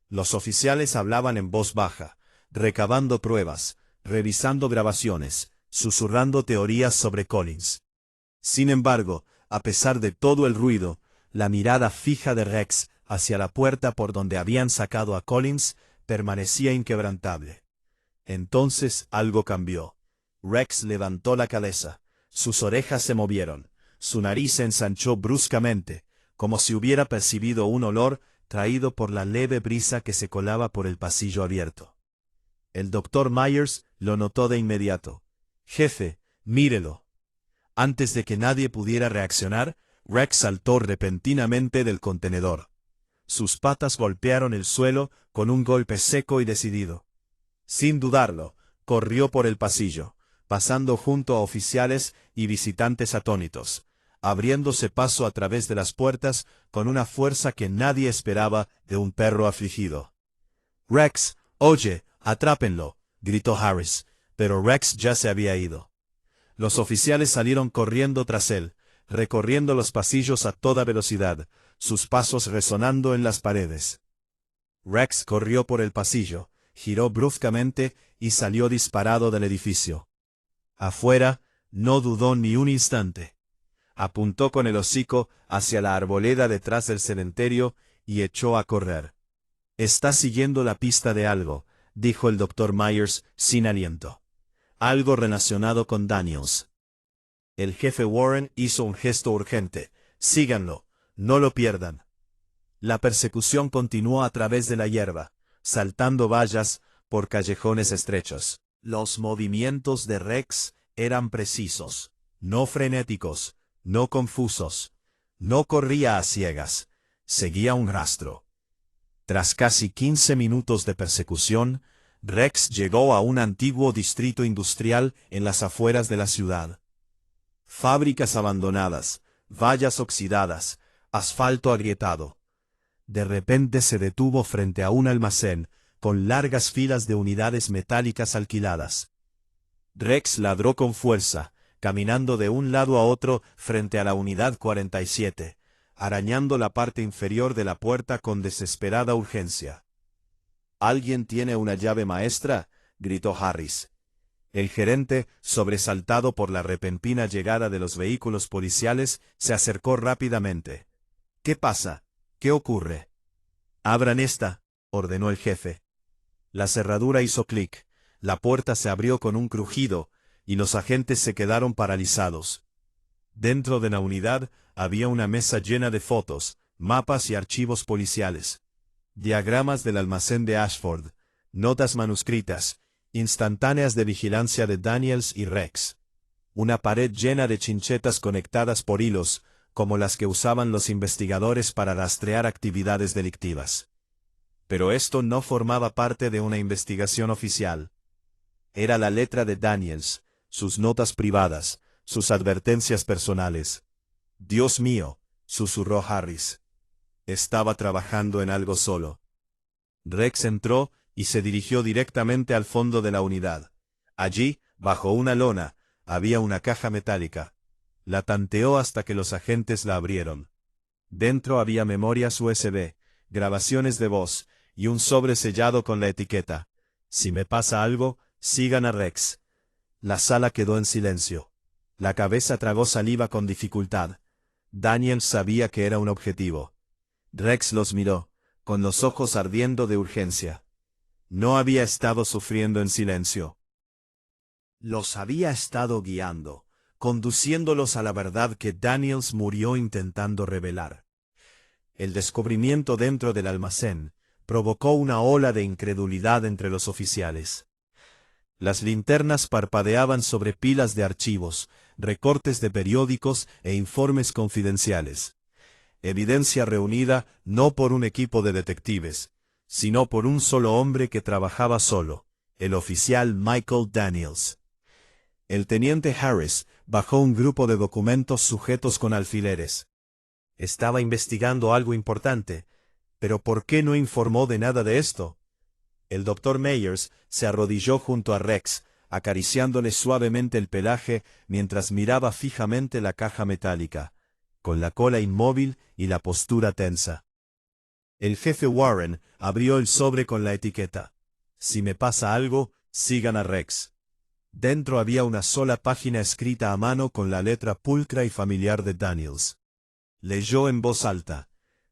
Los oficiales hablaban en voz baja, recabando pruebas, revisando grabaciones, susurrando teorías sobre Collins. Sin embargo, a pesar de todo el ruido, la mirada fija de Rex hacia la puerta por donde habían sacado a Collins permanecía inquebrantable. Entonces algo cambió. Rex levantó la cabeza, sus orejas se movieron, su nariz se ensanchó bruscamente, como si hubiera percibido un olor traído por la leve brisa que se colaba por el pasillo abierto. El doctor Myers lo notó de inmediato. «Jefe, mírelo». Antes de que nadie pudiera reaccionar, Rex saltó repentinamente del contenedor. Sus patas golpearon el suelo con un golpe seco y decidido. Sin dudarlo, corrió por el pasillo, pasando junto a oficiales y visitantes atónitos, abriéndose paso a través de las puertas con una fuerza que nadie esperaba de un perro afligido. «Rex, oye, atrápenlo», gritó Harris, pero Rex ya se había ido. Los oficiales salieron corriendo tras él, recorriendo los pasillos a toda velocidad, sus pasos resonando en las paredes. Rex corrió por el pasillo, giró bruscamente y salió disparado del edificio. Afuera, no dudó ni un instante. Apuntó con el hocico hacia la arboleda detrás del cementerio y echó a correr. «Está siguiendo la pista de algo», dijo el Dr. Myers sin aliento. «Algo relacionado con Daniels». El jefe Warren hizo un gesto urgente. «Síganlo, no lo pierdan». La persecución continuó a través de la hierba, saltando vallas por callejones estrechos. Los movimientos de Rex eran precisos, no frenéticos, no confusos. No corría a ciegas, seguía un rastro. Tras casi 15 minutos de persecución, Rex llegó a un antiguo distrito industrial en las afueras de la ciudad. Fábricas abandonadas, vallas oxidadas, asfalto agrietado. De repente se detuvo frente a un almacén, con largas filas de unidades metálicas alquiladas. Rex ladró con fuerza, caminando de un lado a otro frente a la unidad 47. Arañando la parte inferior de la puerta con desesperada urgencia. «¿Alguien tiene una llave maestra?», gritó Harris. El gerente, sobresaltado por la repentina llegada de los vehículos policiales, se acercó rápidamente. «¿Qué pasa? ¿Qué ocurre?» «Abran esta», ordenó el jefe. La cerradura hizo clic, la puerta se abrió con un crujido, y los agentes se quedaron paralizados. Dentro de la unidad había una mesa llena de fotos, mapas y archivos policiales. Diagramas del almacén de Ashford, notas manuscritas, instantáneas de vigilancia de Daniels y Rex. Una pared llena de chinchetas conectadas por hilos, como las que usaban los investigadores para rastrear actividades delictivas. Pero esto no formaba parte de una investigación oficial. Era la letra de Daniels, sus notas privadas, sus advertencias personales. «Dios mío», susurró Harris. Estaba trabajando en algo solo. Rex entró y se dirigió directamente al fondo de la unidad. Allí, bajo una lona, había una caja metálica. La tanteó hasta que los agentes la abrieron. Dentro había memorias USB, grabaciones de voz y un sobre sellado con la etiqueta: «Si me pasa algo, sigan a Rex». La sala quedó en silencio. La cabeza tragó saliva con dificultad. Daniel sabía que era un objetivo. Rex los miró, con los ojos ardiendo de urgencia. No había estado sufriendo en silencio. Los había estado guiando, conduciéndolos a la verdad que Daniels murió intentando revelar. El descubrimiento dentro del almacén provocó una ola de incredulidad entre los oficiales. Las linternas parpadeaban sobre pilas de archivos, recortes de periódicos e informes confidenciales. Evidencia reunida no por un equipo de detectives, sino por un solo hombre que trabajaba solo, el oficial Michael Daniels. El teniente Harris bajó un grupo de documentos sujetos con alfileres. Estaba investigando algo importante, pero ¿por qué no informó de nada de esto? El Dr. Myers se arrodilló junto a Rex, acariciándole suavemente el pelaje mientras miraba fijamente la caja metálica, con la cola inmóvil y la postura tensa. El jefe Warren abrió el sobre con la etiqueta: «Si me pasa algo, sigan a Rex». Dentro había una sola página escrita a mano con la letra pulcra y familiar de Daniels. Leyó en voz alta: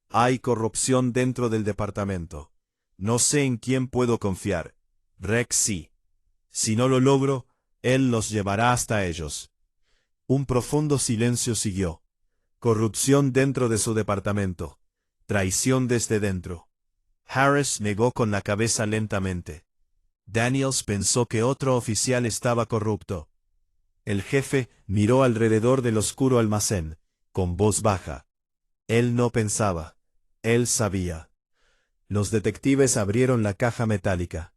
«Hay corrupción dentro del departamento. No sé en quién puedo confiar. Rex sí. Si no lo logro, él los llevará hasta ellos». Un profundo silencio siguió. Corrupción dentro de su departamento. Traición desde dentro. Harris negó con la cabeza lentamente. Daniels pensó que otro oficial estaba corrupto. El jefe miró alrededor del oscuro almacén, con voz baja. Él no pensaba. Él sabía. Los detectives abrieron la caja metálica.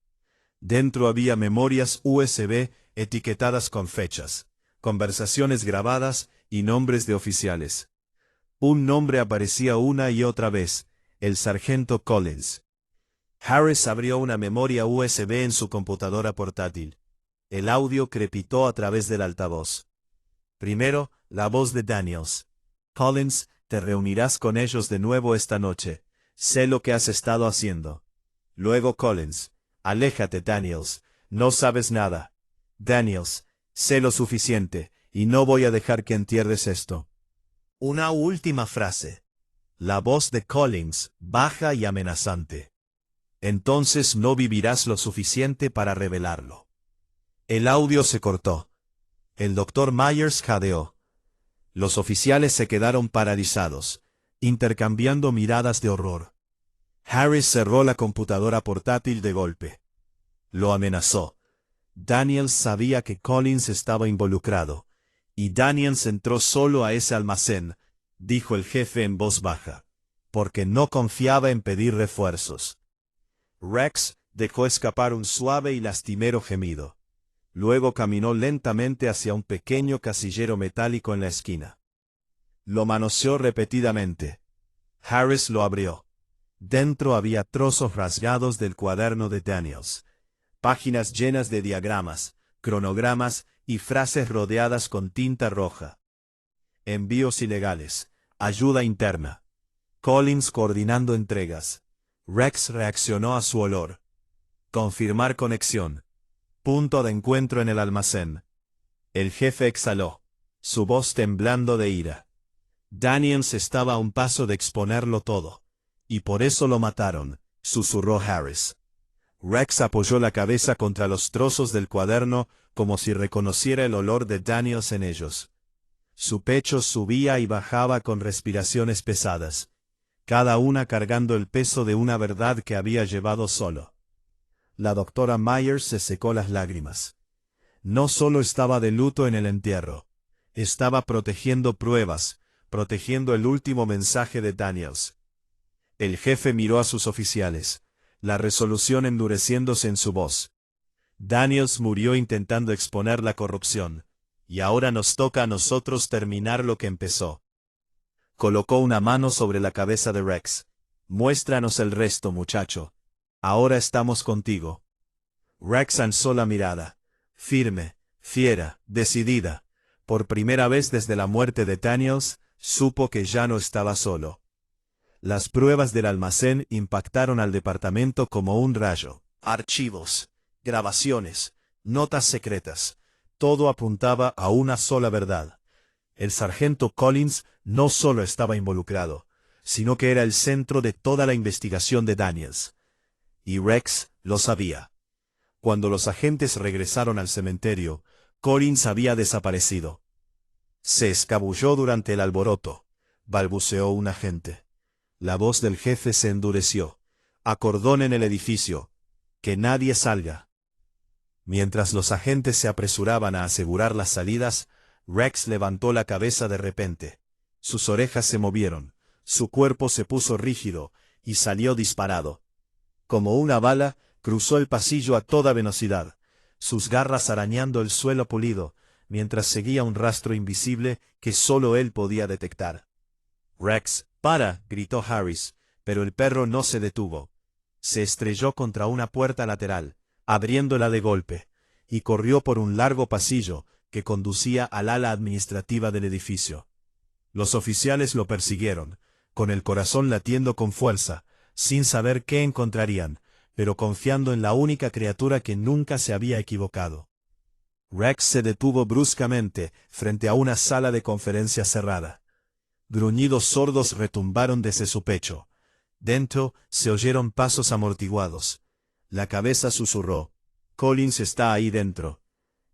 Dentro había memorias USB etiquetadas con fechas, conversaciones grabadas y nombres de oficiales. Un nombre aparecía una y otra vez: el sargento Collins. Harris abrió una memoria USB en su computadora portátil. El audio crepitó a través del altavoz. Primero, la voz de Daniels. «Collins, te reunirás con ellos de nuevo esta noche. Sé lo que has estado haciendo». Luego Collins: «Aléjate, Daniels. No sabes nada». Daniels: «Sé lo suficiente, y no voy a dejar que entierres esto. Una última frase. La voz de Collins, baja y amenazante. Entonces no vivirás lo suficiente para revelarlo. El audio se cortó. El Dr. Myers jadeó. Los oficiales se quedaron paralizados, intercambiando miradas de horror. Harris cerró la computadora portátil de golpe. Lo amenazó. Daniels sabía que Collins estaba involucrado, y Daniels entró solo a ese almacén, dijo el jefe en voz baja, porque no confiaba en pedir refuerzos. Rex dejó escapar un suave y lastimero gemido. Luego caminó lentamente hacia un pequeño casillero metálico en la esquina. Lo manoseó repetidamente. Harris lo abrió. Dentro había trozos rasgados del cuaderno de Daniels, páginas llenas de diagramas, cronogramas y frases rodeadas con tinta roja. Envíos ilegales, ayuda interna. Collins coordinando entregas. Rex reaccionó a su olor. Confirmar conexión. Punto de encuentro en el almacén. El jefe exhaló, su voz temblando de ira. Daniels estaba a un paso de exponerlo todo. Y por eso lo mataron, susurró Harris. Rex apoyó la cabeza contra los trozos del cuaderno como si reconociera el olor de Daniels en ellos. Su pecho subía y bajaba con respiraciones pesadas, cada una cargando el peso de una verdad que había llevado solo. La doctora Myers se secó las lágrimas. No solo estaba de luto en el entierro, estaba protegiendo pruebas, protegiendo el último mensaje de Daniels. El jefe miró a sus oficiales, la resolución endureciéndose en su voz. Daniels murió intentando exponer la corrupción, y ahora nos toca a nosotros terminar lo que empezó. Colocó una mano sobre la cabeza de Rex. Muéstranos el resto, muchacho. Ahora estamos contigo. Rex alzó la mirada, firme, fiera, decidida. Por primera vez desde la muerte de Daniels, supo que ya no estaba solo. Las pruebas del almacén impactaron al departamento como un rayo. Archivos, grabaciones, notas secretas, todo apuntaba a una sola verdad. El sargento Collins no solo estaba involucrado, sino que era el centro de toda la investigación de Daniels. Y Rex lo sabía. Cuando los agentes regresaron al cementerio, Collins había desaparecido. Se escabulló durante el alboroto, balbuceó un agente. La voz del jefe se endureció. Acordón en el edificio. Que nadie salga. Mientras los agentes se apresuraban a asegurar las salidas, Rex levantó la cabeza de repente. Sus orejas se movieron, su cuerpo se puso rígido, y salió disparado. Como una bala, cruzó el pasillo a toda velocidad, sus garras arañando el suelo pulido, mientras seguía un rastro invisible que solo él podía detectar. «Rex, para», gritó Harris, pero el perro no se detuvo. Se estrelló contra una puerta lateral, abriéndola de golpe, y corrió por un largo pasillo que conducía al ala administrativa del edificio. Los oficiales lo persiguieron, con el corazón latiendo con fuerza, sin saber qué encontrarían, pero confiando en la única criatura que nunca se había equivocado. Rex se detuvo bruscamente frente a una sala de conferencia cerrada. Gruñidos sordos retumbaron desde su pecho. Dentro se oyeron pasos amortiguados. La cabeza susurró. «Collins está ahí dentro».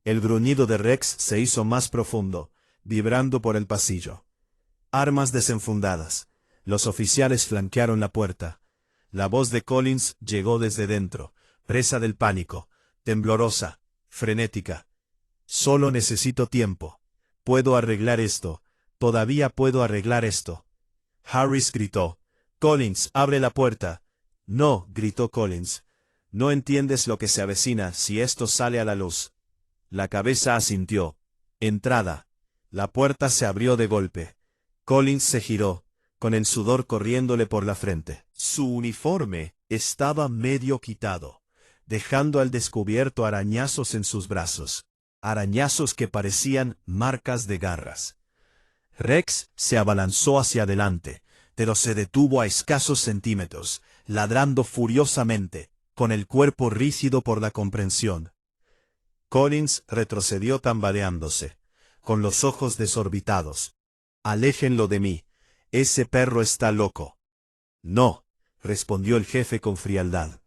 El gruñido de Rex se hizo más profundo, vibrando por el pasillo. Armas desenfundadas. Los oficiales flanquearon la puerta. La voz de Collins llegó desde dentro, presa del pánico, temblorosa, frenética. «Solo necesito tiempo. Puedo arreglar esto. Todavía puedo arreglar esto». Harris gritó. «Collins, abre la puerta». «No», gritó Collins. «No entiendes lo que se avecina si esto sale a la luz». La cabeza asintió. «Entrada». La puerta se abrió de golpe. Collins se giró, con el sudor corriéndole por la frente. Su uniforme estaba medio quitado, dejando al descubierto arañazos en sus brazos, arañazos que parecían marcas de garras. Rex se abalanzó hacia adelante, pero se detuvo a escasos centímetros, ladrando furiosamente, con el cuerpo rígido por la comprensión. Collins retrocedió tambaleándose. con los ojos desorbitados. «Aléjenlo de mí. Ese perro está loco». «No», respondió el jefe con frialdad.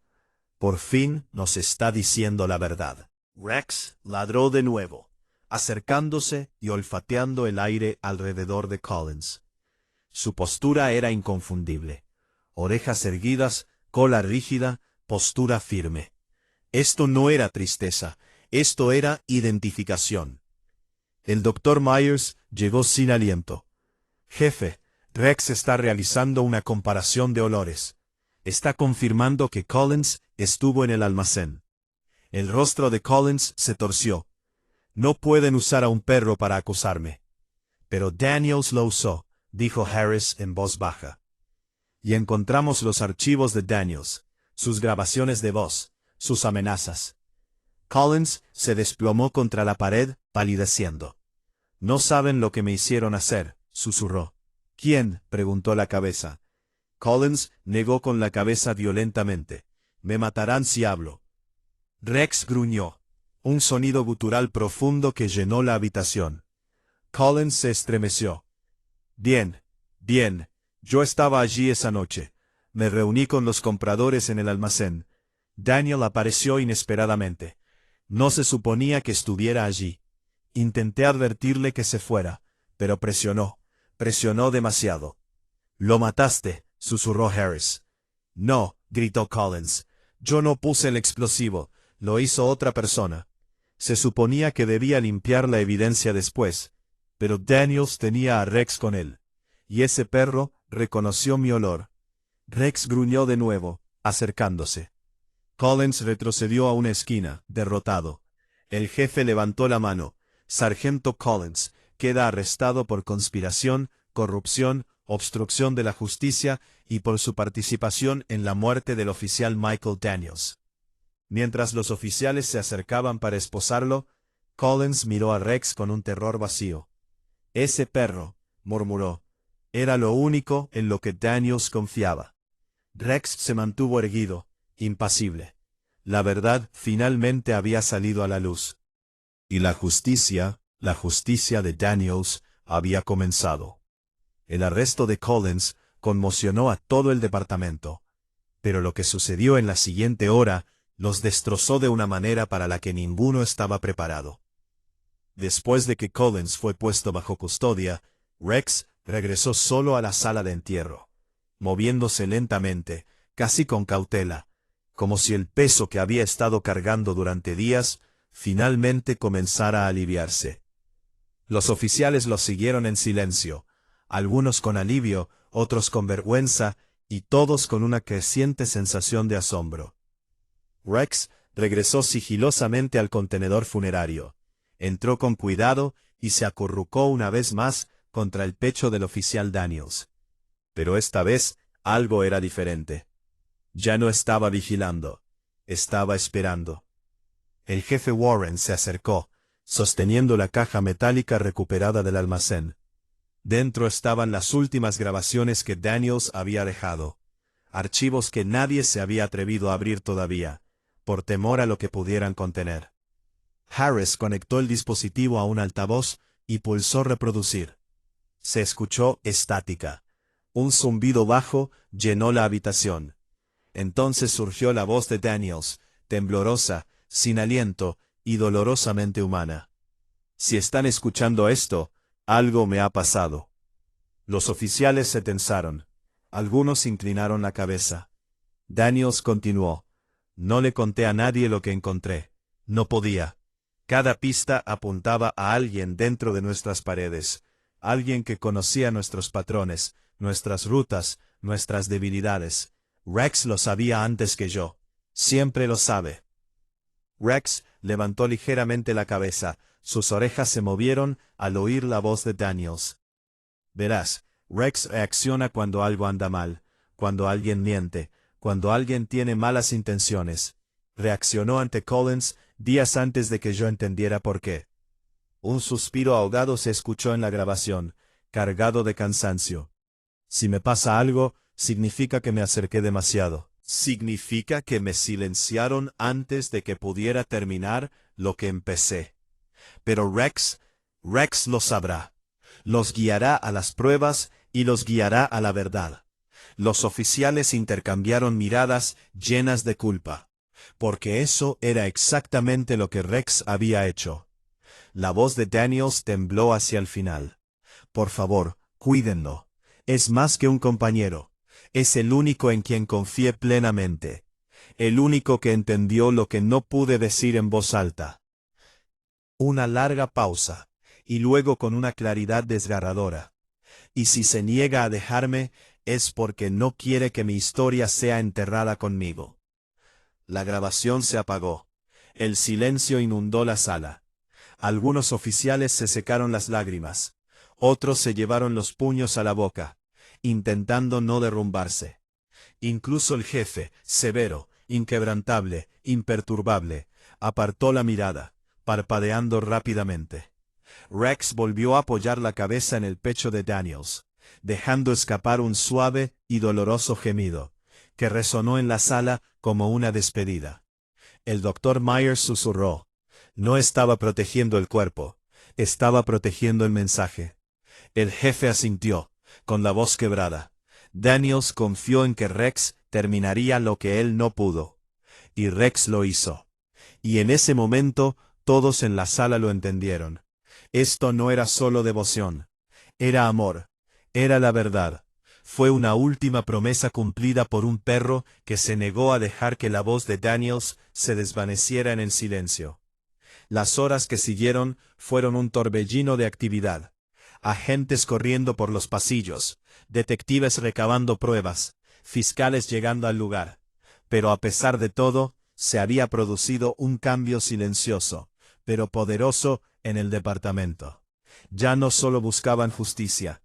«Por fin nos está diciendo la verdad». Rex ladró de nuevo, acercándose y olfateando el aire alrededor de Collins. Su postura era inconfundible. Orejas erguidas, cola rígida, postura firme. Esto no era tristeza, esto era identificación. El Dr. Myers llegó sin aliento. «Jefe, Rex está realizando una comparación de olores. Está confirmando que Collins estuvo en el almacén». El rostro de Collins se torció. «No pueden usar a un perro para acusarme». «Pero Daniels lo usó», dijo Harris en voz baja. «Y encontramos los archivos de Daniels, sus grabaciones de voz, sus amenazas». Collins se desplomó contra la pared, palideciendo. «No saben lo que me hicieron hacer», susurró. «¿Quién?», preguntó la cabeza. Collins negó con la cabeza violentamente. «Me matarán si hablo». Rex gruñó. Un sonido gutural profundo que llenó la habitación. Collins se estremeció. «Bien, bien, yo estaba allí esa noche. Me reuní con los compradores en el almacén. Daniel apareció inesperadamente. No se suponía que estuviera allí. Intenté advertirle que se fuera, pero presionó demasiado». «Lo mataste», susurró Harris. «No», gritó Collins. «Yo no puse el explosivo, lo hizo otra persona. Se suponía que debía limpiar la evidencia después, pero Daniels tenía a Rex con él. Y ese perro reconoció mi olor». Rex gruñó de nuevo, acercándose. Collins retrocedió a una esquina, derrotado. El jefe levantó la mano. «Sargento Collins queda arrestado por conspiración, corrupción, obstrucción de la justicia y por su participación en la muerte del oficial Michael Daniels». Mientras los oficiales se acercaban para esposarlo, Collins miró a Rex con un terror vacío. «Ese perro», murmuró, «era lo único en lo que Daniels confiaba». Rex se mantuvo erguido, impasible. La verdad finalmente había salido a la luz. Y la justicia de Daniels, había comenzado. El arresto de Collins conmocionó a todo el departamento. Pero lo que sucedió en la siguiente hora los destrozó de una manera para la que ninguno estaba preparado. Después de que Collins fue puesto bajo custodia, Rex regresó solo a la sala de entierro, moviéndose lentamente, casi con cautela, como si el peso que había estado cargando durante días finalmente comenzara a aliviarse. Los oficiales lo siguieron en silencio, algunos con alivio, otros con vergüenza, y todos con una creciente sensación de asombro. Rex regresó sigilosamente al contenedor funerario. Entró con cuidado y se acurrucó una vez más contra el pecho del oficial Daniels. Pero esta vez algo era diferente. Ya no estaba vigilando, estaba esperando. El jefe Warren se acercó, sosteniendo la caja metálica recuperada del almacén. Dentro estaban las últimas grabaciones que Daniels había dejado, archivos que nadie se había atrevido a abrir todavía, por temor a lo que pudieran contener. Harris conectó el dispositivo a un altavoz y pulsó reproducir. Se escuchó estática. Un zumbido bajo llenó la habitación. Entonces surgió la voz de Daniels, temblorosa, sin aliento y dolorosamente humana. «Si están escuchando esto, algo me ha pasado». Los oficiales se tensaron. Algunos inclinaron la cabeza. Daniels continuó. «No le conté a nadie lo que encontré. No podía. Cada pista apuntaba a alguien dentro de nuestras paredes, alguien que conocía nuestros patrones, nuestras rutas, nuestras debilidades. Rex lo sabía antes que yo. Siempre lo sabe». Rex levantó ligeramente la cabeza. Sus orejas se movieron al oír la voz de Daniels. «Verás, Rex reacciona cuando algo anda mal, cuando alguien miente, cuando alguien tiene malas intenciones. Reaccionó ante Collins días antes de que yo entendiera por qué». Un suspiro ahogado se escuchó en la grabación, cargado de cansancio. «Si me pasa algo, significa que me acerqué demasiado. Significa que me silenciaron antes de que pudiera terminar lo que empecé». Pero Rex Rex lo sabrá. Los guiará a las pruebas y los guiará a la verdad. Los oficiales intercambiaron miradas llenas de culpa, porque eso era exactamente lo que Rex había hecho. La voz de Daniels tembló hacia el final. Por favor, cuídenlo. Es más que un compañero. Es el único en quien confié plenamente. El único que entendió lo que no pude decir en voz alta. Una larga pausa, y luego con una claridad desgarradora. Y si se niega a dejarme, es porque no quiere que mi historia sea enterrada conmigo. La grabación se apagó. El silencio inundó la sala. Algunos oficiales se secaron las lágrimas. Otros se llevaron los puños a la boca, intentando no derrumbarse. Incluso el jefe, severo, inquebrantable, imperturbable, apartó la mirada, parpadeando rápidamente. Rex volvió a apoyar la cabeza en el pecho de Daniels, dejando escapar un suave y doloroso gemido, que resonó en la sala como una despedida. El Dr. Myers susurró. No estaba protegiendo el cuerpo, estaba protegiendo el mensaje. El jefe asintió, con la voz quebrada. Daniels confió en que Rex terminaría lo que él no pudo. Y Rex lo hizo. Y en ese momento, todos en la sala lo entendieron. Esto no era solo devoción. Era amor. Era la verdad. Fue una última promesa cumplida por un perro que se negó a dejar que la voz de Daniels se desvaneciera en el silencio. Las horas que siguieron fueron un torbellino de actividad. Agentes corriendo por los pasillos, detectives recabando pruebas, fiscales llegando al lugar. Pero a pesar de todo, se había producido un cambio silencioso, pero poderoso en el departamento. Ya no solo buscaban justicia,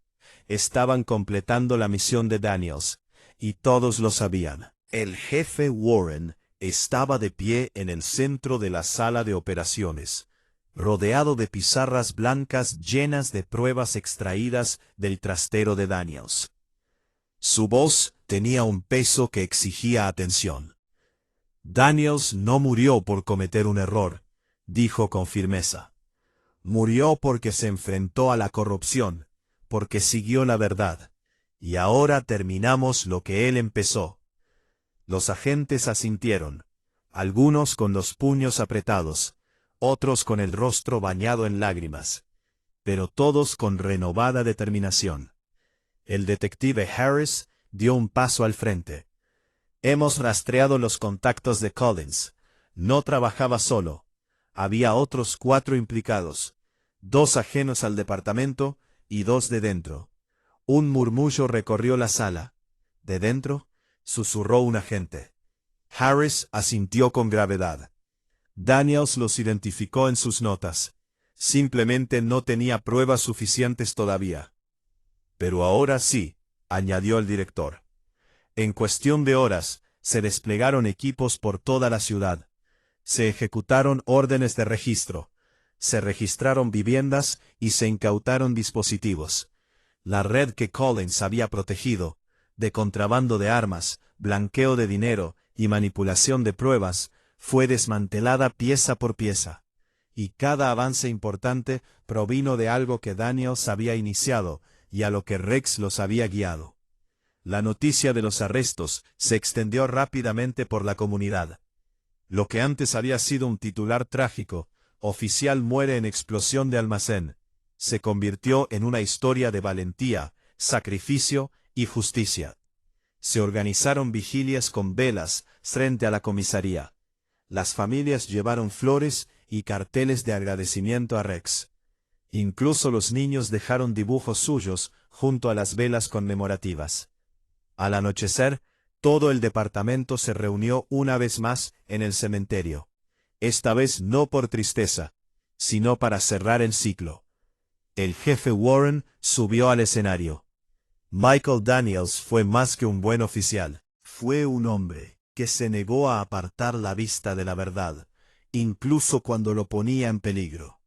estaban completando la misión de Daniels, y todos lo sabían. El jefe Warren estaba de pie en el centro de la sala de operaciones, rodeado de pizarras blancas llenas de pruebas extraídas del trastero de Daniels. Su voz tenía un peso que exigía atención. Daniels no murió por cometer un error, dijo con firmeza. Murió porque se enfrentó a la corrupción, porque siguió la verdad, y ahora terminamos lo que él empezó. Los agentes asintieron, algunos con los puños apretados, otros con el rostro bañado en lágrimas, pero todos con renovada determinación. El detective Harris dio un paso al frente. Hemos rastreado los contactos de Collins. No trabajaba solo. Había otros 4 implicados, 2 ajenos al departamento y 2 de dentro. Un murmullo recorrió la sala. ¿De dentro?, susurró un agente. Harris asintió con gravedad. Daniels los identificó en sus notas. Simplemente no tenía pruebas suficientes todavía. Pero ahora sí, añadió el director. En cuestión de horas, se desplegaron equipos por toda la ciudad. Se ejecutaron órdenes de registro. Se registraron viviendas y se incautaron dispositivos. La red que Collins había protegido, de contrabando de armas, blanqueo de dinero y manipulación de pruebas, fue desmantelada pieza por pieza. Y cada avance importante provino de algo que Daniels había iniciado y a lo que Rex los había guiado. La noticia de los arrestos se extendió rápidamente por la comunidad. Lo que antes había sido un titular trágico, oficial muere en explosión de almacén, se convirtió en una historia de valentía, sacrificio y justicia. Se organizaron vigilias con velas frente a la comisaría. Las familias llevaron flores y carteles de agradecimiento a Rex. Incluso los niños dejaron dibujos suyos junto a las velas conmemorativas. Al anochecer, todo el departamento se reunió una vez más en el cementerio. Esta vez no por tristeza, sino para cerrar el ciclo. El jefe Warren subió al escenario. Michael Daniels fue más que un buen oficial. Fue un hombre que se negó a apartar la vista de la verdad, incluso cuando lo ponía en peligro.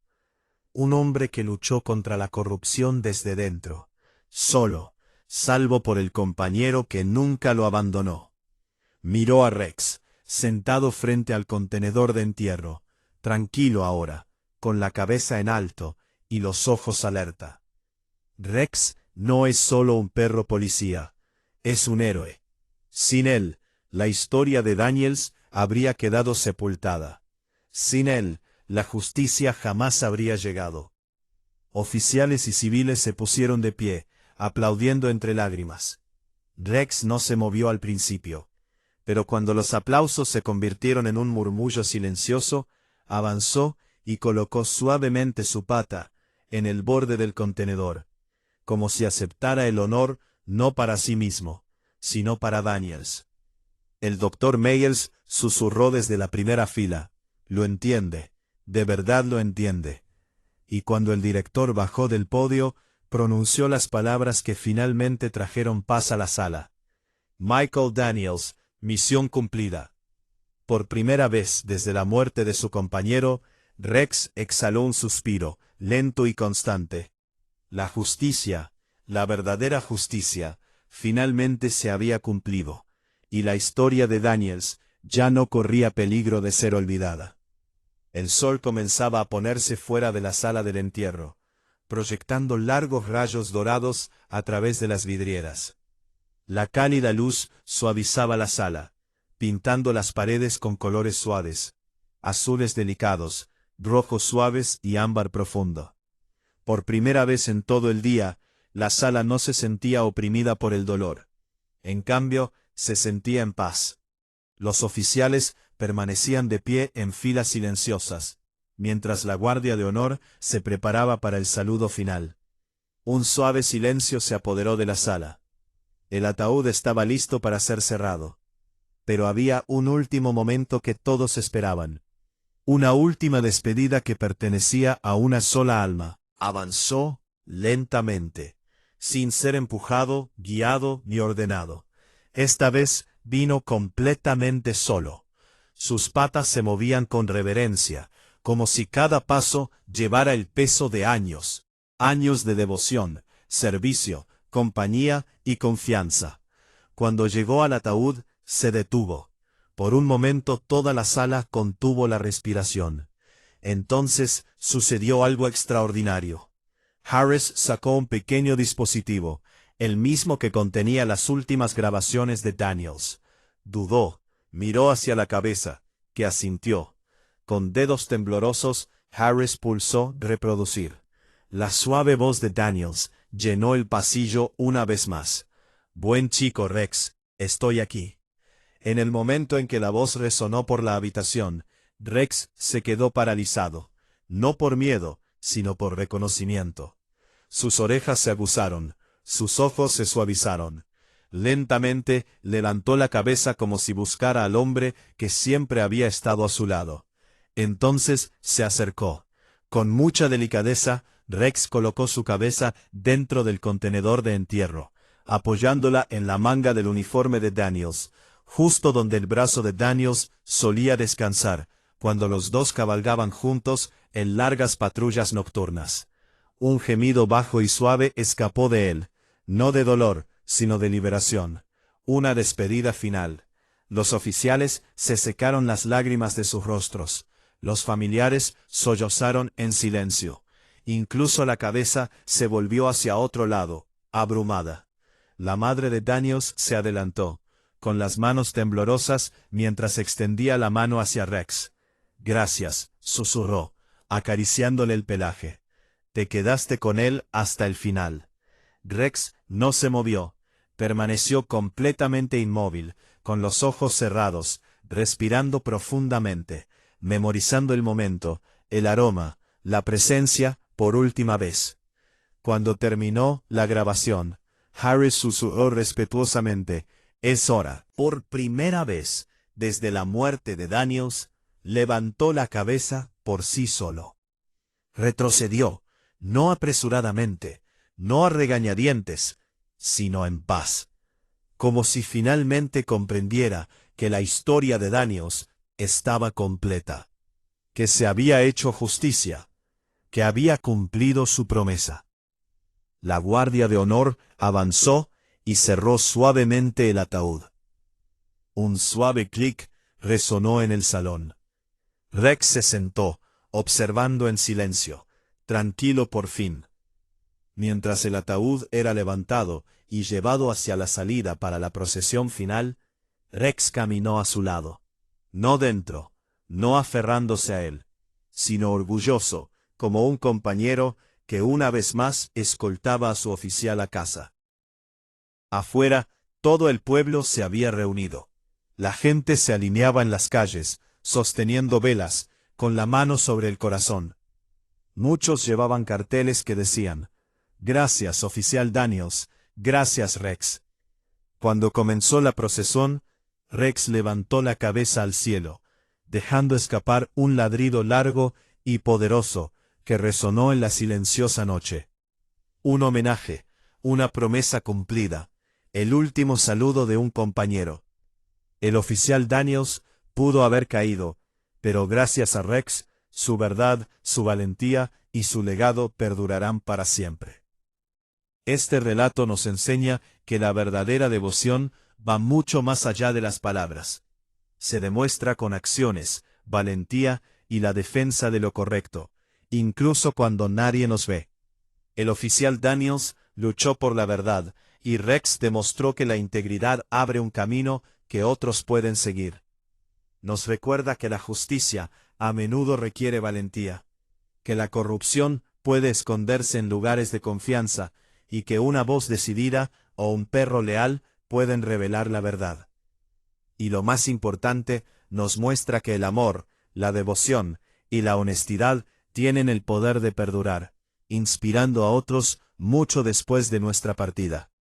Un hombre que luchó contra la corrupción desde dentro, solo, salvo por el compañero que nunca lo abandonó. Miró a Rex, sentado frente al contenedor de entierro, tranquilo ahora, con la cabeza en alto, y los ojos alerta. Rex no es solo un perro policía, es un héroe. Sin él, la historia de Daniels habría quedado sepultada. Sin él, la justicia jamás habría llegado. Oficiales y civiles se pusieron de pie, aplaudiendo entre lágrimas. Rex no se movió al principio, pero cuando los aplausos se convirtieron en un murmullo silencioso, avanzó y colocó suavemente su pata en el borde del contenedor, como si aceptara el honor no para sí mismo, sino para Daniels. El doctor Mayers susurró desde la primera fila: «Lo entiende, de verdad lo entiende». Y cuando el director bajó del podio, pronunció las palabras que finalmente trajeron paz a la sala. Michael Daniels, misión cumplida. Por primera vez desde la muerte de su compañero, Rex exhaló un suspiro, lento y constante. La justicia, la verdadera justicia, finalmente se había cumplido, y la historia de Daniels ya no corría peligro de ser olvidada. El sol comenzaba a ponerse fuera de la sala del entierro, proyectando largos rayos dorados a través de las vidrieras. La cálida luz suavizaba la sala, pintando las paredes con colores suaves, azules delicados, rojos suaves y ámbar profundo. Por primera vez en todo el día, la sala no se sentía oprimida por el dolor. En cambio, se sentía en paz. Los oficiales permanecían de pie en filas silenciosas, mientras la guardia de honor se preparaba para el saludo final. Un suave silencio se apoderó de la sala. El ataúd estaba listo para ser cerrado. Pero había un último momento que todos esperaban. Una última despedida que pertenecía a una sola alma. Avanzó lentamente, sin ser empujado, guiado ni ordenado. Esta vez vino completamente solo. Sus patas se movían con reverencia, como si cada paso llevara el peso de años. Años de devoción, servicio, compañía y confianza. Cuando llegó al ataúd, se detuvo. Por un momento toda la sala contuvo la respiración. Entonces sucedió algo extraordinario. Harris sacó un pequeño dispositivo, el mismo que contenía las últimas grabaciones de Daniels. Dudó, miró hacia la cabeza, que asintió. Con dedos temblorosos, Harris pulsó reproducir. La suave voz de Daniels llenó el pasillo una vez más. «Buen chico, Rex, estoy aquí». En el momento en que la voz resonó por la habitación, Rex se quedó paralizado, no por miedo, sino por reconocimiento. Sus orejas se aguzaron, sus ojos se suavizaron. Lentamente levantó la cabeza como si buscara al hombre que siempre había estado a su lado. Entonces se acercó. Con mucha delicadeza, Rex colocó su cabeza dentro del contenedor de entierro, apoyándola en la manga del uniforme de Daniels, justo donde el brazo de Daniels solía descansar, cuando los dos cabalgaban juntos en largas patrullas nocturnas. Un gemido bajo y suave escapó de él, no de dolor, sino de liberación. Una despedida final. Los oficiales se secaron las lágrimas de sus rostros. Los familiares sollozaron en silencio. Incluso la cabeza se volvió hacia otro lado, abrumada. La madre de Daniels se adelantó, con las manos temblorosas mientras extendía la mano hacia Rex. «Gracias», susurró, acariciándole el pelaje. «Te quedaste con él hasta el final». Rex no se movió, permaneció completamente inmóvil, con los ojos cerrados, respirando profundamente, memorizando el momento, el aroma, la presencia, por última vez. Cuando terminó la grabación, Harris susurró respetuosamente: «Es hora». Por primera vez, desde la muerte de Daniels, levantó la cabeza por sí solo. Retrocedió, no apresuradamente, no a regañadientes, sino en paz, como si finalmente comprendiera que la historia de Daniels estaba completa, que se había hecho justicia, que había cumplido su promesa. La guardia de honor avanzó y cerró suavemente el ataúd. Un suave clic resonó en el salón. Rex se sentó, observando en silencio, tranquilo por fin. Mientras el ataúd era levantado y llevado hacia la salida para la procesión final, Rex caminó a su lado. No dentro, no aferrándose a él, sino orgulloso, como un compañero que una vez más escoltaba a su oficial a casa. Afuera, todo el pueblo se había reunido. La gente se alineaba en las calles, sosteniendo velas, con la mano sobre el corazón. Muchos llevaban carteles que decían: «Gracias, oficial Daniels, gracias, Rex». Cuando comenzó la procesión, Rex levantó la cabeza al cielo, dejando escapar un ladrido largo y poderoso que resonó en la silenciosa noche. Un homenaje, una promesa cumplida, el último saludo de un compañero. El oficial Daniels pudo haber caído, pero gracias a Rex, su verdad, su valentía y su legado perdurarán para siempre. Este relato nos enseña que la verdadera devoción va mucho más allá de las palabras. Se demuestra con acciones, valentía y la defensa de lo correcto, incluso cuando nadie nos ve. El oficial Daniels luchó por la verdad, y Rex demostró que la integridad abre un camino que otros pueden seguir. Nos recuerda que la justicia a menudo requiere valentía, que la corrupción puede esconderse en lugares de confianza, y que una voz decidida o un perro leal pueden revelar la verdad. Y lo más importante, nos muestra que el amor, la devoción y la honestidad tienen el poder de perdurar, inspirando a otros mucho después de nuestra partida.